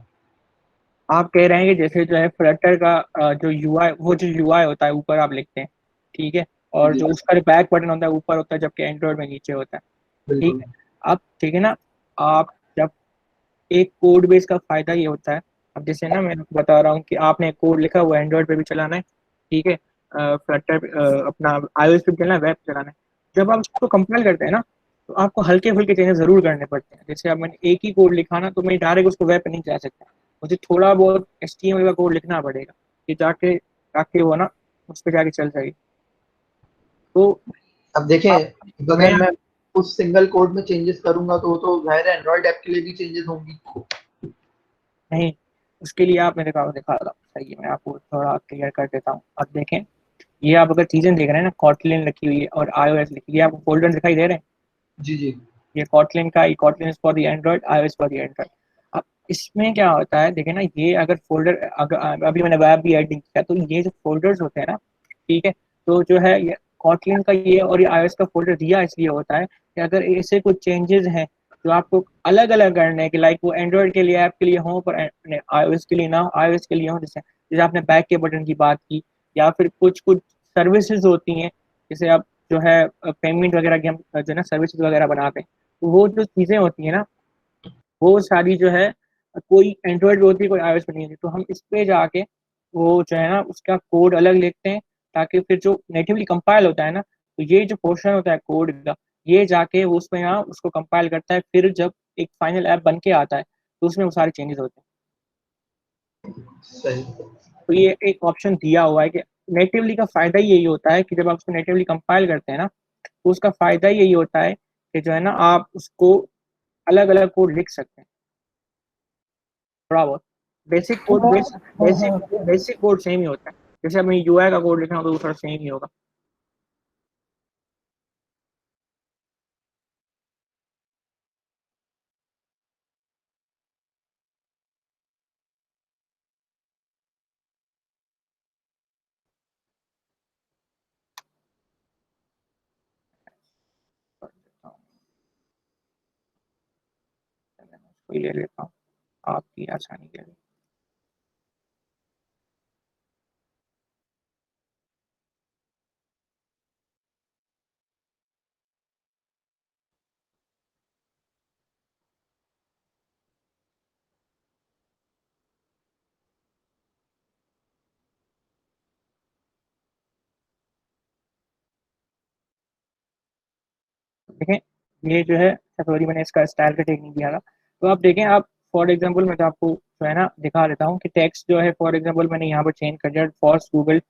आप कह रहे हैं कि जैसे जो है फ्लटर का जो यूआई, वो जो यूआई होता है ऊपर आप लिखते हैं, ठीक है, और जी, जो उसका बैक बटन होता है ऊपर होता है, जबकि एंड्रॉइड में नीचे होता है, ठीक बिल्कुल। है। अब ठीक है ना, आप जब एक कोड बेस का फायदा ये होता है, अब जैसे ना मैं आपको बता रहा हूँ कि आपने एक कोड लिखा हुआ एंड्रॉइड पे भी चलाना है, ठीक है, फ्लटर अपना आईओएस पे भी चलाना है, वेब चलाना है। जब आप उसको कंपाइल करते हैं ना, तो आपको हल्के फुल्के चेंजेस जरूर करने पड़ते हैं। जैसे अब मैंने एक ही कोड लिखा ना, तो मैं डायरेक्ट उसको वेब पे नहीं चला सकता, मुझे थोड़ा बहुत HTML का कोड लिखना पड़ेगा कि जाके ताकि वो ना उस पर जाके चल सके। तो अब देखें, आप, मैं अगर मैं उस सिंगल कोड में चेंजेस करूंगा तो वो तो जाहिर है एंड्रॉइड ऐप के लिए भी चेंजेस होंगी। नहीं, उसके लिए आप मेरे को दिखा रहा हूँ, सही है, मैं आपको थोड़ा क्लियर कर देता हूँ। अब देखें, ये आप अगर चीजें देख रहे हैं ना, कॉटलिन लिखी हुई है और iOS लिखी हुई है, आपको फोल्डर दिखाई दे रहे हैं। जी जी। ये कॉटलिन का, ये Kotlin is for the Android, iOS for the Android. अब इसमें क्या होता है, देखिए ना, ये अगर फोल्डर, अगर अभी मैंने वेब भी एडिंग किया, तो ये जो फोल्डर्स होते हैं ना, ठीक है, तो जो है ये कॉटलिन का ये और ये iOS का फोल्डर दिया इसलिए होता है कि अगर ऐसे कुछ चेंजेस हैं जो आपको अलग अलग करने हैं, कि लाइक वो एंड्रॉइड के लिए ऐप के लिए हो पर iOS के लिए ना हो, iOS के लिए हो, जैसे जैसे आपने बैक के बटन की बात की, या फिर कुछ कुछ सर्विसेज होती हैं, जैसे आप जो है पेमेंट वगैरह की हम जो है ना सर्विसेज वगैरह बनाते हैं, तो वो जो चीज़ें होती हैं ना, वो सारी जो है कोई एंड्रॉइड पे होती है, कोई iOS पे नहीं होती, तो हम इस पे जाके वो जो है ना उसका कोड अलग लिखते हैं, ताकि फिर जो नेटिवली कंपाइल होता है ना, तो ये जो पोर्शन होता है कोड का, ये जाके वो उसमें ना उसको कंपाइल करता है, फिर जब एक फाइनल ऐप बन के आता है तो उसमें वो सारे चेंजेस होते हैं। सही। तो ये एक ऑप्शन दिया हुआ है कि नेटिवली का फायदा ही यही होता है कि जब आप उसको नेटिवली कंपाइल करते हैं ना, तो उसका फायदा यही होता है कि जो है ना आप उसको अलग अलग कोड लिख सकते हैं, थोड़ा बहुत basic code, basic code same ही होता है। जैसे अब मैं यूआई का कोड लिख रहा हूँ तो वो थोड़ा सेम ही होगा। मैं उसको ही ले लेता हूँ आपकी आसानी के लिए। देखें, ये जो है सॉरी, मैंने इसका स्टाइल का टेक नहीं दिया था। तो आप देखें, आप फॉर एग्जांपल मैं तो आपको जो है ना दिखा देता हूँ कि टेक्स्ट जो है, फॉर एग्जांपल मैंने यहाँ पर चेंज कर दिया, फॉर्स गूगल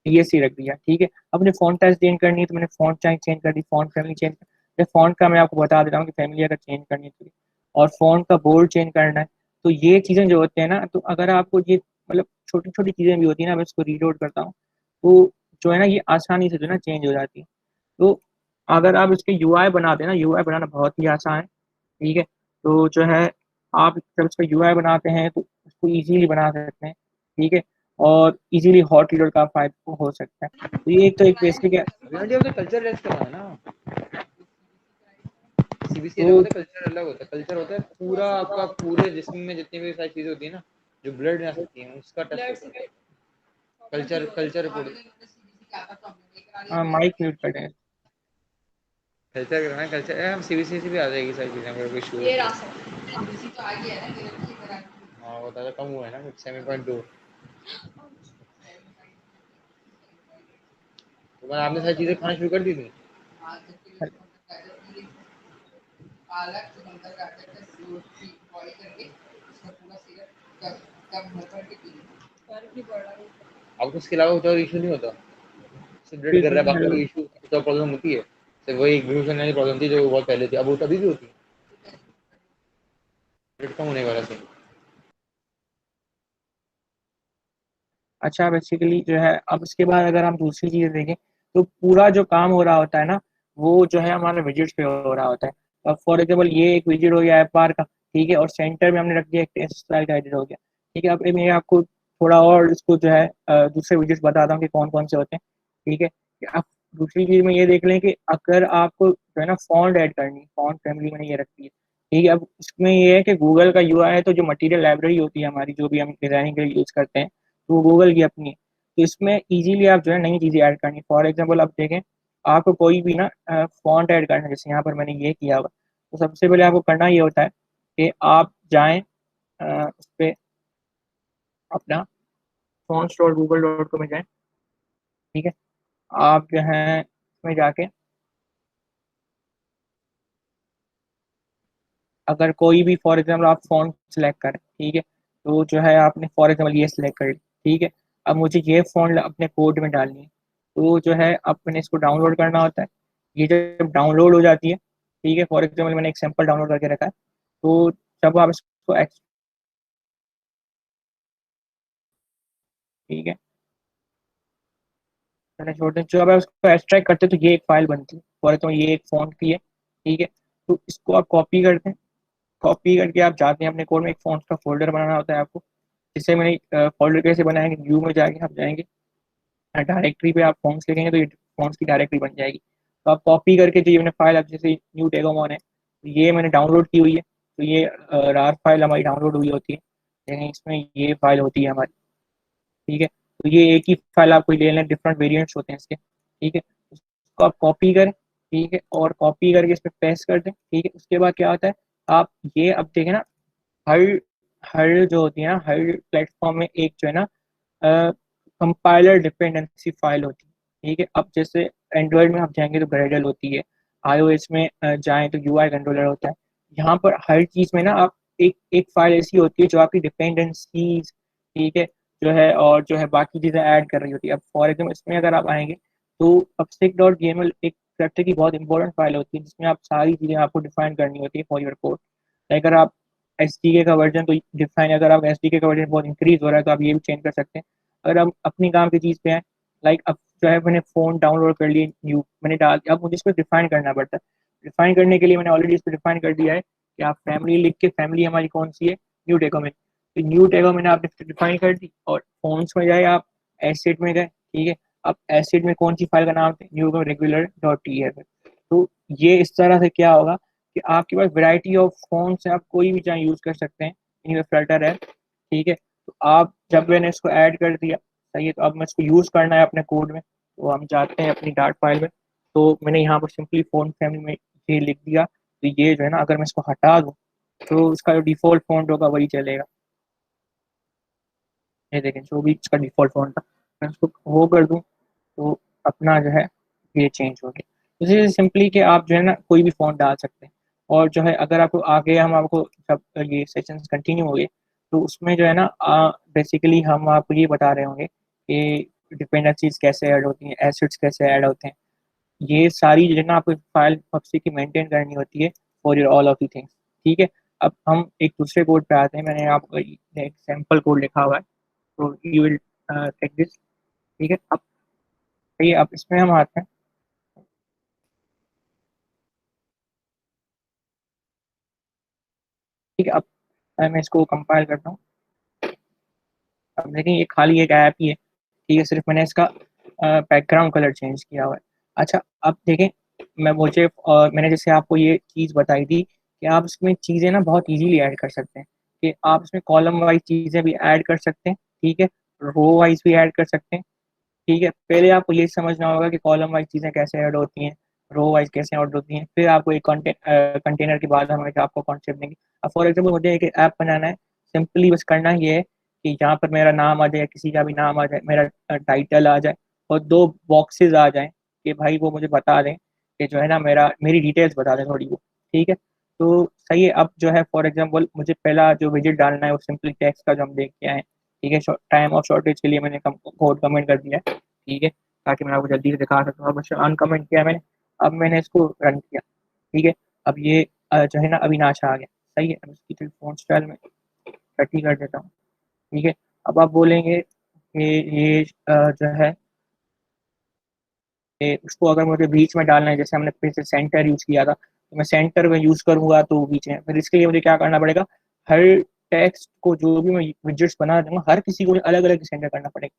DSC रख दिया, ठीक है। अपने फॉन्ट साइज चेंज करनी है तो मैंने फॉन्ट साइज चेंज कर दी, फॉन्ट फैमिली चेंज कर, फॉन्ट का मैं आपको बता देता हूँ कि फैमिली अगर चेंज करनी है तो, और फॉन्ट का बोल्ड चेंज करना है। तो ये चीज़ें जो होते हैं ना, तो अगर आपको ये मतलब छोटी छोटी चीज़ें भी होती है ना, मैं इसको रीड आउट करता हूँ, तो जो है ना ये आसानी से जो है ना चेंज हो जाती है। तो अगर आप इसके यूआई बनाते हैं ना, यूआई बनाना बहुत ही आसान है, ठीक है। तो जो है आप जब इसका यूआई बनाते हैं तो उसको इजीली बना सकते हैं, ठीक है, और इजीली हॉट रीडर का फायदा हो सकता है। तो ये एक तो एक बेसिक है। अभी अब तो कल्चर रेस्ट करना है ना, सीबीसी अलग तो होता है, कल्चर अलग होता है। कल्चर होता है पूरा आपका, पूरे जिस्म में जितनी भी सारी चीजें होती है ना जो ब्लड में आ सकती हैं, उसका टेस्ट होता है। Culture culture report, mic mute कर दें। कल्चर करना है, कल्चर हम सीबीसी से भी आ जाएगी सारी चीजें अगर कोई इशू है। हाँ वो तो कम हुआ है ना कुछ 7.2। तो मैंने आपने सारी चीजें खाना शुरू कर दी थी। आपको इसके अलावा कोई इशू नहीं होता? सिर्फ ब्लड कर रहा है, बाकी कोई इशू तो प्रॉब्लम होती है? सिर्फ वही ग्लूकोज करने की प्रॉब्लम थी जो बहुत पहले थी, अब वो तभी भी होती है ब्लड कम होने की वजह से। अच्छा, बेसिकली जो है अब इसके बाद अगर हम दूसरी चीज़ें देखें, तो पूरा जो काम हो रहा होता है ना, वो जो है हमारे विजिट्स पे हो रहा होता है। अब फॉर एग्जाम्पल ये एक विजिट हो गया ऐप बार का, ठीक है, और सेंटर में हमने रख दिया एक टेस्ट स्टाइल का एडिट हो गया, ठीक है। अब मैं आपको थोड़ा और इसको जो है दूसरे विजिट्स बताता हूँ कि कौन कौन से होते हैं, ठीक है। अब दूसरी चीज़ में ये देख लें कि अगर आपको जो है ना फॉन्ट ऐड करनी, फॉन्ट फैमिली मैंने ये रखी है, ठीक है। अब इसमें ये है कि गूगल का यूआई है, तो जो मटेरियल लाइब्रेरी होती है हमारी, जो भी हम डिजाइनिंग के लिए यूज करते हैं, तो वो गूगल की अपनी है। तो इसमें इजीली आप जो है नई चीजें ऐड करनी। फॉर एग्जांपल आप देखें, आपको कोई भी ना फॉन्ट ऐड करना है, जैसे यहाँ पर मैंने ये किया हुआ, तो सबसे पहले आपको करना ये होता है कि आप जाएं उस पर, अपना fonts.google.com में जाएं। ठीक है, आप जो है इसमें जाके अगर कोई भी फॉर एग्जाम्पल आप फॉन्ट सेलेक्ट करें, ठीक है, तो जो है आपने फॉर एग्जाम्पल ये सेलेक्ट कर ली। ठीक है, अब मुझे ये फॉन्ट अपने कोड में डालनी है, तो जो है अपने इसको डाउनलोड करना होता है। ये जब डाउनलोड हो जाती है, ठीक है, फॉर एग्जाम्पल मैंने एक सैंपल डाउनलोड करके रखा है, तो जब आप इसको ठीक है, मैंने छोटे जो अब उसको एक्सट्रैक्ट करते हैं, तो ये एक फाइल बनती है। फॉर एग्जाम्पल ये एक फॉन्ट की है, ठीक है, तो इसको आप कॉपी करते हैं। कॉपी करके आप जाते हैं अपने कोड में, एक फॉन्ट का फोल्डर बनाना होता है आपको। जिससे मैंने फोल्डर कैसे बनाएंगे, व्यू में जाके आप जाएंगे, डायरेक्टरी पे आप फॉन्ट्स लिखेंगे तो ये फॉन्ट्स की डायरेक्टरी बन जाएगी। तो आप कॉपी करके जो ये मैंने फाइल, अब जैसे न्यू टेगोमॉन है, तो ये मैंने डाउनलोड की हुई है, तो ये रार फाइल हमारी डाउनलोड हुई होती है, लेकिन इसमें ये फाइल होती है हमारी। ठीक है, तो ये एक ही फाइल आपको ले लें, डिफरेंट वेरिएंट्स होते हैं इसके। ठीक है, उसको आप कॉपी करें, ठीक है, और कॉपी करके इस पर पेस्ट कर दें। ठीक है, उसके बाद क्या होता है, आप ये अब देखें ना, हर हर जो होती है ना, हर प्लेटफॉर्म में एक जो है ना कंपाइलर डिपेंडेंसी फाइल होती है। ठीक है, अब जैसे एंड्रॉयड में आप जाएंगे तो ग्रेडल होती है, आईओएस में जाएं तो यूआई कंट्रोलर होता है। यहाँ पर हर चीज में ना आप एक एक फाइल ऐसी होती है जो आपकी डिपेंडेंसीज, ठीक है, जो है, और जो है बाकी चीजें ऐड कर रही होती है। अब फॉर एग्जाम्पल इसमें अगर आप आएंगे, तो pubsec.yml एक वेक्टर की बहुत इंपॉर्टेंट फाइल होती है, जिसमें आप सारी चीजें आपको डिफाइन करनी होती है फॉर योर कोड। अगर आप एसडीके का वर्जन तो डिफाइन, अगर आप एसडीके का वर्जन बहुत इंक्रीज हो रहा है तो आप ये भी चेंज कर सकते हैं। अगर हम अपनी काम की चीज़ पे हैं, लाइक अब जो है मैंने फ़ोन डाउनलोड कर लिए, न्यू मैंने डाल दिया, अब मुझे इसको डिफाइन करना पड़ता है। डिफाइन करने के लिए मैंने ऑलरेडी इसको डिफाइन कर दिया है कि आप फैमिली लिख के, फैमिली हमारी कौन सी है, न्यू टेको में, तो न्यू टेको मैंने आपने डिफाइन कर दी। और फोन्स में जाए आप, एसिड में गए, ठीक है, अब एसिड में कौन सी फाइल का नाम है, न्यू रेगुलर डॉट टी है। तो ये इस तरह से क्या होगा कि आपके पास वैरायटी ऑफ फोन से आप कोई भी चाहे यूज कर सकते हैं, इनमें फ्लटर है। ठीक है, तो आप जब मैंने इसको ऐड कर दिया, सही है, तो अब मैं इसको यूज करना है अपने कोड में, तो हम जाते हैं अपनी डार्ट फाइल में। तो मैंने यहाँ पर सिंपली फोन फैमिली में ये लिख दिया, तो ये जो है ना, अगर मैं इसको हटा दूँ तो इसका जो डिफॉल्ट फॉन्ट होगा वही चलेगा। ये देखें, जो भी इसका डिफॉल्ट फॉन्ट था, मैं इसको वो कर दूँ तो अपना जो है ये चेंज हो गया। इसी सिंपली कि आप जो है ना कोई भी फ़ॉन्ट डाल सकते हैं। और जो है अगर आपको आगे हम आपको जब ये सेशंस कंटिन्यू हो गए, तो उसमें जो है ना बेसिकली हम आपको ये बता रहे होंगे कि डिपेंडेंसीज कैसे ऐड होती हैं, एसिड्स कैसे ऐड होते हैं। ये सारी जो है ना आपको फाइल पबसी की मेंटेन करनी होती है for your all of the things. ठीक है, अब हम एक दूसरे कोड पे आते हैं। मैंने आपको एक सैम्पल कोड लिखा हुआ है, तो यू विल टेक दिस। ठीक है, अब ये अब इसमें हम आते हैं। ठीक है, अब मैं इसको कंपाइल करता हूँ। अब देखें ये खाली एक ऐप ही है, ठीक है, सिर्फ मैंने इसका बैकग्राउंड कलर चेंज किया हुआ है। अच्छा, अब देखें, मैंने जैसे आपको ये चीज़ बताई थी कि आप इसमें चीज़ें ना बहुत इजीली ऐड कर सकते हैं, कि आप इसमें कॉलम वाइज चीज़ें भी ऐड कर सकते हैं, ठीक है, रो वाइज भी ऐड कर सकते हैं। ठीक है, पहले आपको ये समझना होगा कि कॉलम वाइज चीज़ें कैसे ऐड होती हैं, रो वाइज कैसे ऐड होती हैं, फिर आपको एक कंटेनर के बाद हम एक आपको कॉन्सेप्ट देंगे। अब फॉर एग्जाम्पल मुझे एक ऐप बनाना है, सिंपली बस करना ये है कि यहाँ पर मेरा नाम आ जाए, किसी का भी नाम आ जाए, मेरा टाइटल आ जाए, और दो बॉक्सेस आ जाएं कि भाई वो मुझे बता दें कि जो है ना मेरी डिटेल्स बता दें थोड़ी वो। ठीक है, तो सही है। अब जो है फॉर एग्जाम्पल मुझे पहला जो विजिट डालना है वो सिंपली टेक्स्ट का जो हम देख के आए। ठीक है, टाइम ऑफ शॉर्टेज के लिए मैंने कोड कमेंट कर दिया है, ठीक है, ताकि मैं आपको जल्दी से दिखा सकता हूँ। अब अनकमेंट किया मैंने, अब मैंने इसको रन किया। ठीक है, अब ये जो है ना अविनाश आ गया। सही है, अब इसकी थोड़ी फॉन्ट स्टाइल में कटी कर देता हूँ। ठीक है, अब आप बोलेंगे कि ये जो है कि उसको अगर मुझे बीच में डालना है, जैसे हमने फिर से सेंटर यूज किया था, तो मैं सेंटर में यूज करूंगा तो बीच में, फिर इसके लिए मुझे क्या करना पड़ेगा, हर टेक्स्ट को जो भी मैं विजेट्स बना दूंगा, हर किसी को अलग अलग सेंटर करना पड़ेगा।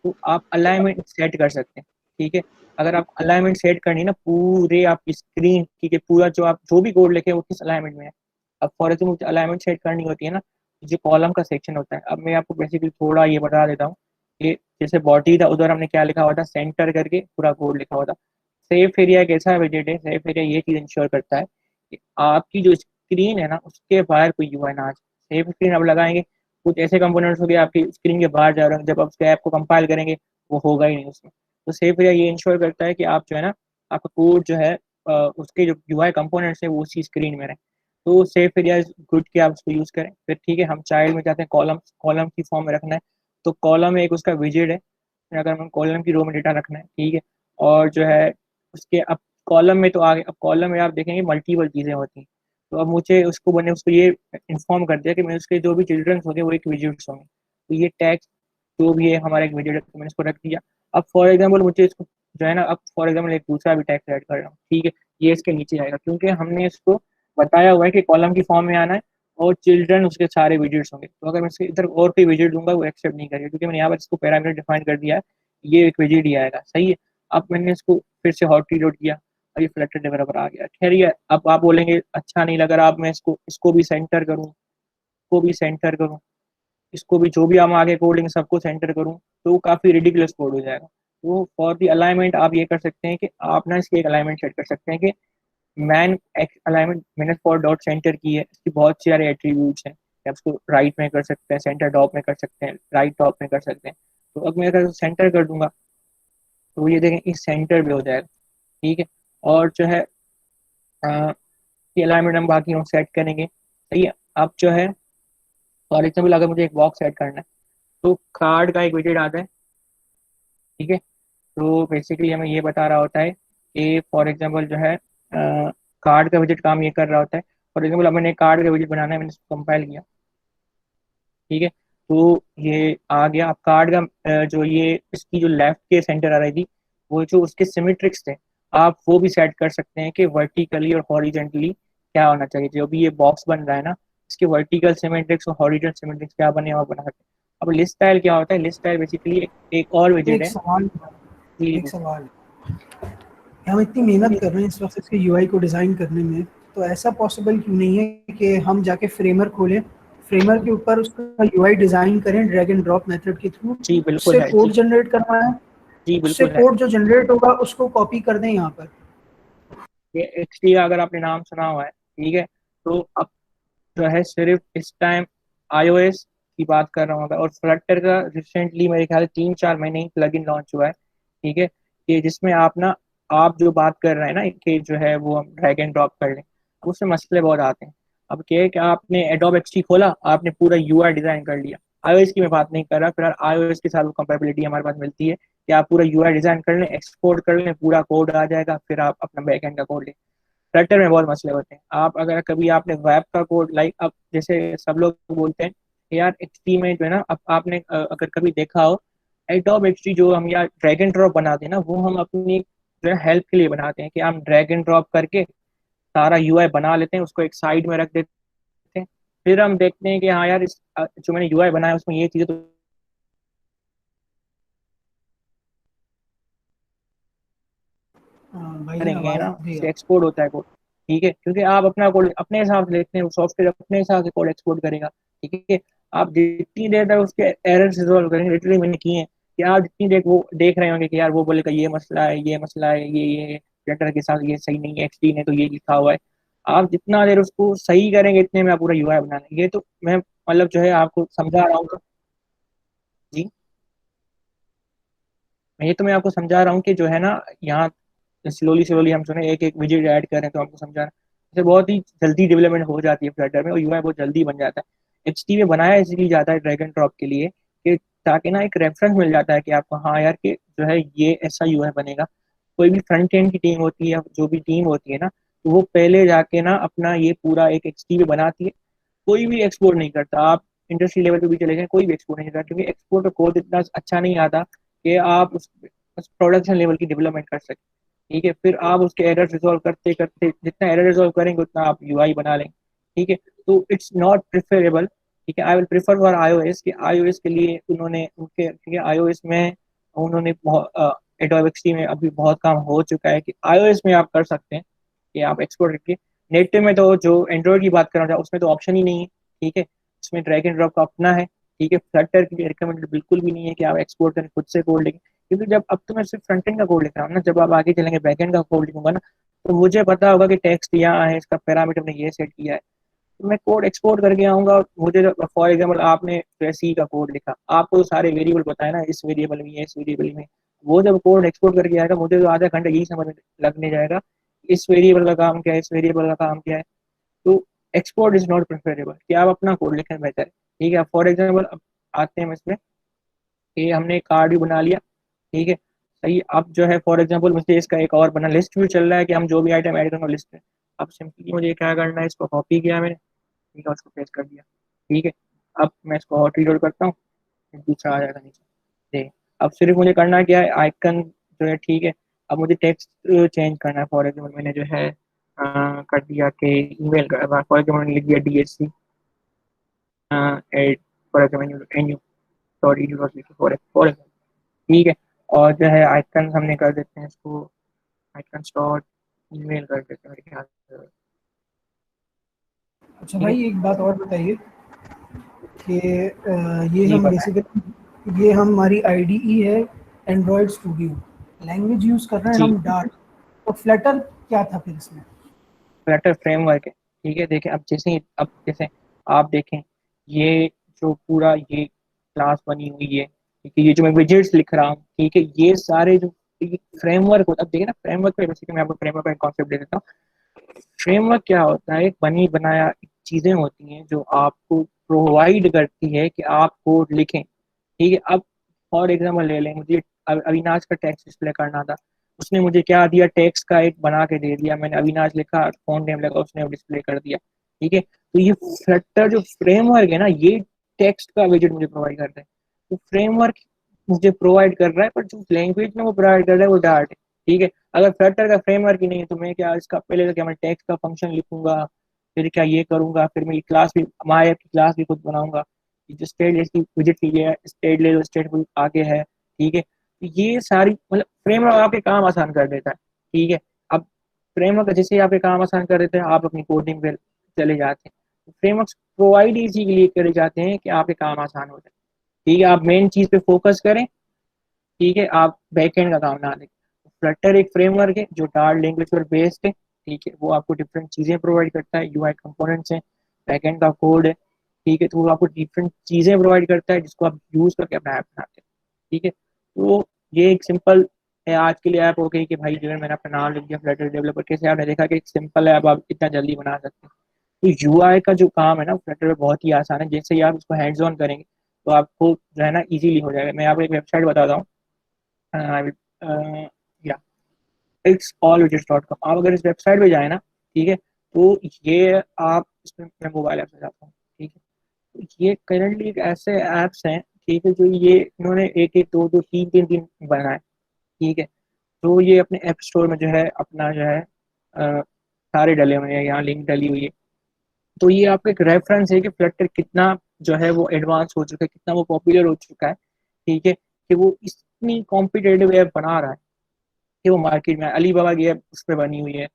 तो आप अलाइनमेंट सेट कर सकते हैं। ठीक है, अगर आप अलाइनमेंट सेट करनी है ना पूरे आपकी स्क्रीन, ठीक है, पूरा जो आप जो भी कोड लिखे वो किस अलाइनमेंट में है, अब फॉर एग्जाम्पल मुझे अलाइनमेंट सेट करनी होती है ना, जो कॉलम का सेक्शन होता है। अब मैं आपको बेसिकली थोड़ा ये बता देता हूँ कि जैसे बॉडी था उधर हमने क्या लिखा हुआ था, सेंटर करके पूरा कोड लिखा हुआ था। सेफ एरिया एक ऐसा विजेट है, सेफ एरिया ये चीज़ इंश्योर करता है कि आपकी जो स्क्रीन है ना उसके बाहर कोई यूआई ना आ जाए। सेफ स्क्रीन अब लगाएंगे, कुछ ऐसे कंपोनेंट्स हो गए आपकी स्क्रीन के बाहर जा रहे हैं, जब आप उसके ऐप को कंपाइल करेंगे वो होगा ही नहीं उसमें। तो सेफ एरिया ये इंश्योर करता है कि आप जो है ना, आपका कोड जो है उसके जो यूआई कंपोनेंट्स है वो उसी स्क्रीन में रहे। तो सेफ एरिया इज गुड कि आप उसको यूज़ करें। फिर ठीक है, हम चाइल्ड में चाहते हैं कॉलम कॉलम की फॉर्म में रखना है, तो कॉलम एक उसका विजेट है। अगर हम कॉलम की रो में डेटा रखना है, ठीक है। और जो है उसके अब कॉलम में तो आगे, अब कॉलम में आप देखेंगे मल्टीपल चीज़ें होती हैं। तो अब मुझे उसको ये इन्फॉर्म कर दिया कि मैं उसके जो भी चिल्ड्रन होंगे वो एक विजिट्स होंगे, तो ये टैक्स जो भी है हमारा एक विजिट है, तो मैंने इसको रख दिया। अब फॉर एग्जाम्पल मुझे इसको जो है ना, अब फॉर एग्जाम्पल एक दूसरा भी टैक्स ऐड कर रहा हूँ, ठीक है, ये इसके नीचे आएगा क्योंकि हमने इसको बताया हुआ है कि कॉलम की फॉर्म में आना है और चिल्ड्रन उसके सारे विजिट्स होंगे। तो अगर मैं इसके इधर और कोई विजिट दूंगा वो एक्सेप्ट नहीं करेगा, क्योंकि मैंने यहाँ पर इसको पैरामीटर डिफाइन कर दिया है, ये एक विजिट ही आएगा। सही है। अब मैंने इसको फिर से हॉट रीलोड किया और ये फ्लटर डेवलपर आ गया। खैर ये अब आप बोलेंगे अच्छा नहीं लग रहा, अब मैं इसको भी सेंटर करूँ, इसको भी सेंटर करूँ, इसको भी जो भी हम आगे कोड लेंगे सबको सेंटर करूँ, तो वो काफ़ी रिडिकुलस कोड हो जाएगा। तो फॉर दी अलाइनमेंट आप ये कर सकते हैं कि आप ना इसकी एक अलाइनमेंट सेट कर सकते हैं कि मैन एक्स अलाइनमेंट मैंने फॉर डॉट सेंटर की है, इसकी बहुत सारे एट्रीब्यूट्स हैं। आप उसको राइट में कर सकते हैं, सेंटर टॉप में कर सकते हैं, राइट टॉप में कर सकते हैं। तो अब मैं अगर सेंटर कर दूंगा तो ये देखें इस सेंटर भी हो जाएगा, ठीक है। और जो है ये अलाइनमेंट हम बाकी हम सेट करेंगे। सही है। अब जो है फॉर एग्जाम्पल अगर मुझे एक बॉक्स सेट करना है तो कार्ड का एक विजेट आता है, ठीक है। तो बेसिकली हमें ये बता रहा होता है कि फॉर एग्जांपल जो है कार्ड का विजिट काम ये कर रहा होता है। फॉर एग्जांपल अब मैंने कार्ड का विजिट बनाना है, मैंने इसको कंपाइल किया, ठीक है। तो ये आ गया। अब कार्ड का जो ये इसकी जो लेफ्ट के सेंटर आ रही थी वो जो उसके सिमेट्रिक्स थे, आप वो भी सेट कर सकते हैं कि वर्टिकली और हॉरिजेंटली क्या होना चाहिए। जो भी ये बॉक्स बन रहा है ना, इसके वर्टिकल सिमेट्रिक्स और हॉरिजेंटल सिमेट्रिक्स क्या बने आप बना सकते हैं। अब लिस्ट स्टाइल क्या होता है, लिस्ट स्टाइल बेसिकली एक और विजिट एक है। सवाल जी एक सवाल हम इतनी मेहनत कर रहे हैं इस वक्त इसके यूआई को डिज़ाइन करने में, तो ऐसा पॉसिबल क्यों नहीं है कि हम जाके फ्रेमर खोलें, फ्रेमर के ऊपर उसका यूआई डिज़ाइन करें ड्रैग एंड ड्रॉप मेथड के थ्रू, जी बिल्कुल उससे है कोड जी। जनरेट करवाएं, जी उससे बिल्कुल है। कोड जो जनरेट होगा उसको कॉपी कर दें यहाँ पर। ये एक्सटी का अगर आपने नाम सुना हुआ है, ठीक है। तो अब जो है सिर्फ इस टाइम आईओएस की बात कर रहा हूँ और फ्लटर का रिसेंटली मेरे ख्याल से 3-4 महीने ही प्लगइन लॉन्च हुआ है, ठीक है। कि जिसमें आप ना, आप जो बात कर रहे हैं ना कि जो है वो हम ड्रैग एंड ड्रॉप कर लें, अब उसमें मसले बहुत आते हैं। अब क्या है कि आपने एडोब एक्सटी खोला, आपने पूरा यूआई डिजाइन कर लिया। आईओएस की मैं बात नहीं कर रहा, फिर आईओएस के साथ वो कंपेबिलिटी हमारे पास मिलती है कि आप पूरा यूआई डिजाइन कर लें, एक्सपोर्ट कर लें, पूरा कोड आ जाएगा, फिर आप अपना बैकएंड का कोड लें। फ्लटर में बहुत मसले होते हैं। आप अगर कभी आपने वेब का कोड लाइक, अब जैसे सब लोग बोलते हैं कि यार एक्सटी में जो है ना, अब आपने अगर कभी देखा हो एडोब एक्सटी जो हम यार ड्रैग एंड ड्रॉप बनाते हैं ना, वो हम अपनी जो है हेल्प के लिए बनाते हैं कि हम ड्रैग एंड ड्रॉप करके सारा यूआई बना लेते हैं, उसको एक साइड में रख देते हैं। फिर हम देखते हैं कि हाँ यार इस जो मैंने यूआई बनाया उसमें ये चीज़ें तो भाई जान करेंगे, है आवाज़ ना, भी उससे एक्सपोर्ट होता है कोड, ठीक है। क्योंकि आप अपना कोड अपने हिसाब से लिखते हैं, सॉफ्टवेयर अपने हिसाब से कोड एक्सपोर्ट करेगा, ठीक है। आप जितनी देर तक उसके एरर्स रिजॉल्व करेंगे, लिटरली मैंने किए हैं कि आप जितनी देर वो देख रहे होंगे कि यार वो बोलेगा ये मसला है, ये मसला है, ये लेटर के साथ ये सही नहीं है, एक्सटी ने तो ये लिखा हुआ है। आप जितना देर उसको सही करेंगे इतने में आप पूरा यूआई बना लेंगे। ये तो मैं मतलब जो है आपको समझा रहा हूँ जी, ये तो मैं आपको समझा रहा हूँ कि जो है ना, यहाँ स्लोली स्लोली हम सुने एक एक विजिट ऐड कर रहे हैं, तो हमको समझा रहे हैं इससे बहुत ही जल्दी डेवलपमेंट हो जाती है फ्लटर में, और यूआई बहुत जल्दी बन जाता है। एचटी में बनाया इसलिए जाता है ड्रैग एंड ड्रॉप के लिए कि ताकि ना एक रेफरेंस मिल जाता है कि आपको हाँ यार कि जो है ये ऐसा यूआई बनेगा। कोई भी फ्रंट एंड की टीम होती है या जो भी टीम होती है ना, तो वो पहले जाके ना अपना ये पूरा एक एचटी में बनाती है। कोई भी एक्सपोर्ट नहीं करता। आप इंडस्ट्री लेवल पे भी चले जाएं, कोई भी एक्सपोर्ट नहीं करता, क्योंकि एक्सपोर्ट का कोड इतना अच्छा नहीं आता कि आप उस प्रोडक्शन लेवल की डेवलपमेंट कर सकें, ठीक है। फिर आप उसके एरर रिजॉल्व करते करते जितना एरर रिजॉल्व करेंगे उतना आप यूआई बना लेंगे, ठीक है। तो इट्स नॉट प्रिफरेबल, ठीक है। I will prefer for iOS कि आईओएस के लिए उन्होंने उनके, ठीक है, आईओएस में उन्होंने एडोब एक्सटी में अभी बहुत काम हो चुका है कि आईओएस में आप कर सकते हैं कि आप एक्सपोर्ट करके नेटिव में तो जो एंड्रॉइड की बात कर रहा था उसमें तो ऑप्शन ही नहीं है, ठीक है, उसमें ड्रैग एंड ड्रॉप का अपना है, ठीक है। फ्लटर की रिकमेंडेड बिल्कुल भी नहीं है कि आप एक्सपोर्ट करें खुद से कोड लिखें, क्योंकि जब अब तो मैं सिर्फ फ्रंट एंड का कोड लिख रहा हूँ ना, जब आप आगे चलेंगे बैक एंड का कोड लिखूंगा ना, तो मुझे पता होगा कि टेक्स्ट यहाँ है, इसका पैरामीटर ने ये सेट किया है, तो मैं कोड एक्सपोर्ट करके आऊंगा। और मुझे फॉर एग्जाम्पल आपने सी का कोड लिखा, आपको तो सारे वेरिएबल पता है ना, इस वेरिएबल में इस वेरिएबल में, वो जब कोड एक्सपोर्ट करके आएगा मुझे तो आधा घंटा यही समझ लगने जाएगा इस वेरिएबल का काम क्या है, इस वेरिएबल का काम क्या है। तो एक्सपोर्ट इज नॉट प्रेफरेबल कि आप अपना कोड लिखें, बेहतर है, ठीक है। फॉर एग्जाम्पल अब आते हैं इसमें कि हमने कार्ड भी बना लिया, ठीक है, सही। अब जो है फॉर एग्जांपल मुझे इसका एक और बना लिस्ट भी चल रहा है कि हम जो भी आइटम ऐड करेंगे लिस्ट में। अब सिंपली मुझे क्या करना है, इसको कॉपी किया मैंने, ठीक है, उसको पेस्ट कर दिया, ठीक है। अब मैं इसको और रीलोड करता हूँ, दूसरा आ जाएगा नीचे, ठीक। अब सिर्फ मुझे करना क्या है, आइकन जो है, ठीक है। अब मुझे टेक्स्ट चेंज करना है, फॉर एग्जाम्पल मैंने जो है कर दिया कि ईमेल का, फॉर एग्जाम्पल मैंने लिख दिया DSC एड, for example an sorry for example, ठीक है। और जो है आइकन हमने कर देते हैं इसको आइकन डॉट ईमेल कर देते हैं मेरे ख्याल से, अच्छा ठीक है। भाई, एक बात और बताइए कि ये जी हम बताएं। बेसिकली, ये हमारी IDE है एंड्रॉयड स्टूडियो, लैंग्वेज यूज़ कर रहे हैं जी, हम डार्ट, तो फ्लटर क्या था फिर इसमें? फ्लटर फ्रेमवर्क है, ठीक है। देखें अब जैसे आप देखें, ये जो पूरा ये क्लास बनी हुई है, ठीक है, ये जो मैं विजेट्स लिख रहा हूँ, ठीक है, ये सारे जो फ्रेमवर्क होता है, अब देखिए ना, फ्रेमवर्क पे बेसिकली मैं आपको फ्रेमवर्क का कॉन्सेप्ट दे देता हूँ। फ्रेमवर्क क्या होता है, एक बनी बनाया चीजें होती हैं जो आपको प्रोवाइड करती है कि आप कोड लिखें, ठीक है। अब फॉर एग्जाम्पल ले लें, मुझे अविनाश का टेक्स्ट डिस्प्ले करना था, उसने मुझे क्या दिया, टेक्स्ट का एक बना के दे दिया, मैंने अविनाश लिखा, फोन नेम लगा, उसने डिस्प्ले कर दिया, ठीक है। तो ये फ्लटर जो फ्रेमवर्क है ना, ये टेक्स्ट का विजेट मुझे प्रोवाइड करता है। तो फ्रेमवर्क मुझे प्रोवाइड कर रहा है, पर जो लैंग्वेज में वो प्रोवाइड कर रहा है वो डार्ट है, ठीक है। अगर फ्लटर का फ्रेमवर्क ही नहीं है तो मैं क्या इसका पहले तो क्या मैं टेक्स्ट का फंक्शन लिखूंगा, फिर क्या ये करूंगा, फिर मैं क्लास भी माई ऐप की क्लास भी खुद बनाऊंगा, जो स्टेट की विजिट की है, स्टेट ले लो, स्टेट आगे है, ठीक है। तो ये सारी मतलब फ्रेमवर्क आपके काम आसान कर देता है, ठीक है। अब फ्रेमवर्क जैसे ही आपके काम आसान कर देते हैं, आप अपनी कोडिंग पे चले जाते हैं। फ्रेमवर्क प्रोवाइड इसी के लिए करे जाते हैं कि आपके काम आसान हो जाए, ठीक है, आप मेन चीज पे फोकस करें, ठीक है, आप बैकएंड का काम ना देखें। फ्लटर एक फ्रेमवर्क है जो डार्ट लैंग्वेज पर बेस्ड है, ठीक है, वो आपको डिफरेंट चीजें प्रोवाइड करता है, UI कंपोनेंट्स हैं, बैकएंड का कोड है, ठीक है, तो वो आपको डिफरेंट चीजें प्रोवाइड करता है जिसको आप यूज करके अपना ऐप बनाते हैं, ठीक है। तो ये एक सिंपल है आज के लिए ऐप हो गई कि भाई जो है मैंने अपना नाम लिख दिया फ्लटर डेवलपर, कैसे आपने देखा कि एक सिंपल ऐप आप इतना जल्दी बना सकते हैं। तो UI का जो काम है ना फ्लटर में बहुत ही आसान है, जैसे ही आप इसको हैंड्स ऑन करेंगे तो आपको जो है ना इजीली हो जाएगा। मैं आपको एक वेबसाइट बताता हूँ, या it's all widgets dot com. आप अगर इस वेबसाइट पे जाए ना, ठीक है, तो ये आप इसमें मैं मोबाइल ऐप से जाता हूँ, ठीक है, तो ये करंटली एक ऐसे ऐप्स हैं, ठीक है, जो ये इन्होंने एक एक दो दो तीन तीन तीन बनाए, ठीक है। तो ये अपने ऐप स्टोर में जो है अपना जो है सारे डले हुए हैं, यहाँ लिंक डली हुई है। तो ये आपका एक रेफरेंस है कि फ्लटर कितना जो है वो एडवांस हो चुका है, कितना वो पॉपुलर हो चुका है, ठीक है, कि वो इतनी कॉम्पिटेटिव ऐप बना रहा है कि वो मार्केट में अली बाबा की ऐप उस पर बनी हुई है,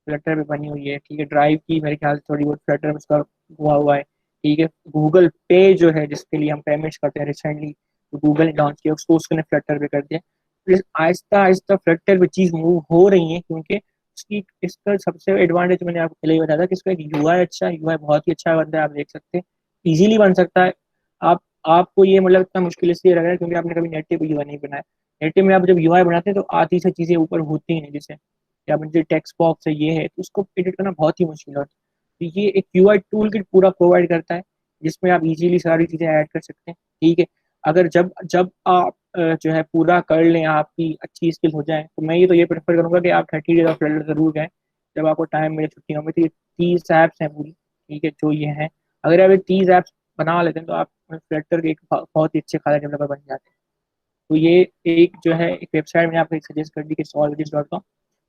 फ्लटर पे बनी हुई है, ठीक है। ड्राइव की मेरे ख्याल से थोड़ी बहुत फ्लटर में उसका हुआ है, ठीक है। गूगल पे जो है जिसके लिए हम पेमेंट्स करते हैं रिसेंटली, तो गूगल ने लॉन्च किया उसको, उसने फ्लटर पे कर दिया। फिर आहिस्ता आहिस्ता फ्लटर पे चीज मूव हो रही है, क्योंकि उसकी इसका सबसे एडवांटेज मैंने आपको पहले ही बताया था कि इसका एक यूआई अच्छा है, यूआई बहुत ही अच्छा बनता है, आप देख सकते हैं, इजीली बन सकता है। आप आपको ये मतलब इतना मुश्किल इसलिए लग रहा है क्योंकि आपने कभी नेटिव यूआई नहीं बनाया। नेटिव में आप जब यूआई बनाते हैं तो आती से चीजें ऊपर होती ही नहीं, जैसे या मुझे टेक्स्ट बॉक्स है ये है, तो उसको एडिट करना बहुत ही मुश्किल होता है। तो ये एक यूआई टूल किट पूरा प्रोवाइड करता है जिसमें आप इजीली सारी चीजें ऐड कर सकते हैं, ठीक है। अगर जब जब आप जो है पूरा कर लें, आपकी अच्छी स्किल हो जाए, तो मैं ये प्रेफर करूंगा कि आप 30 डेज ऑफ फ्लटर जरूर जाएं जब आपको टाइम मिले छुट्टियों में। तो ये 30 ऐप्स हैं पूरी, ठीक है, जो ये हैं, अगर आप ये 30 ऐप्स बना लेते हैं तो आप फ्लटर के एक बहुत ही अच्छे खासा डेवलपर बन जाते हैं। तो ये एक जो है एक वेबसाइट मैंने आपको एक सजेस्ट कर दी कि solvegis.com,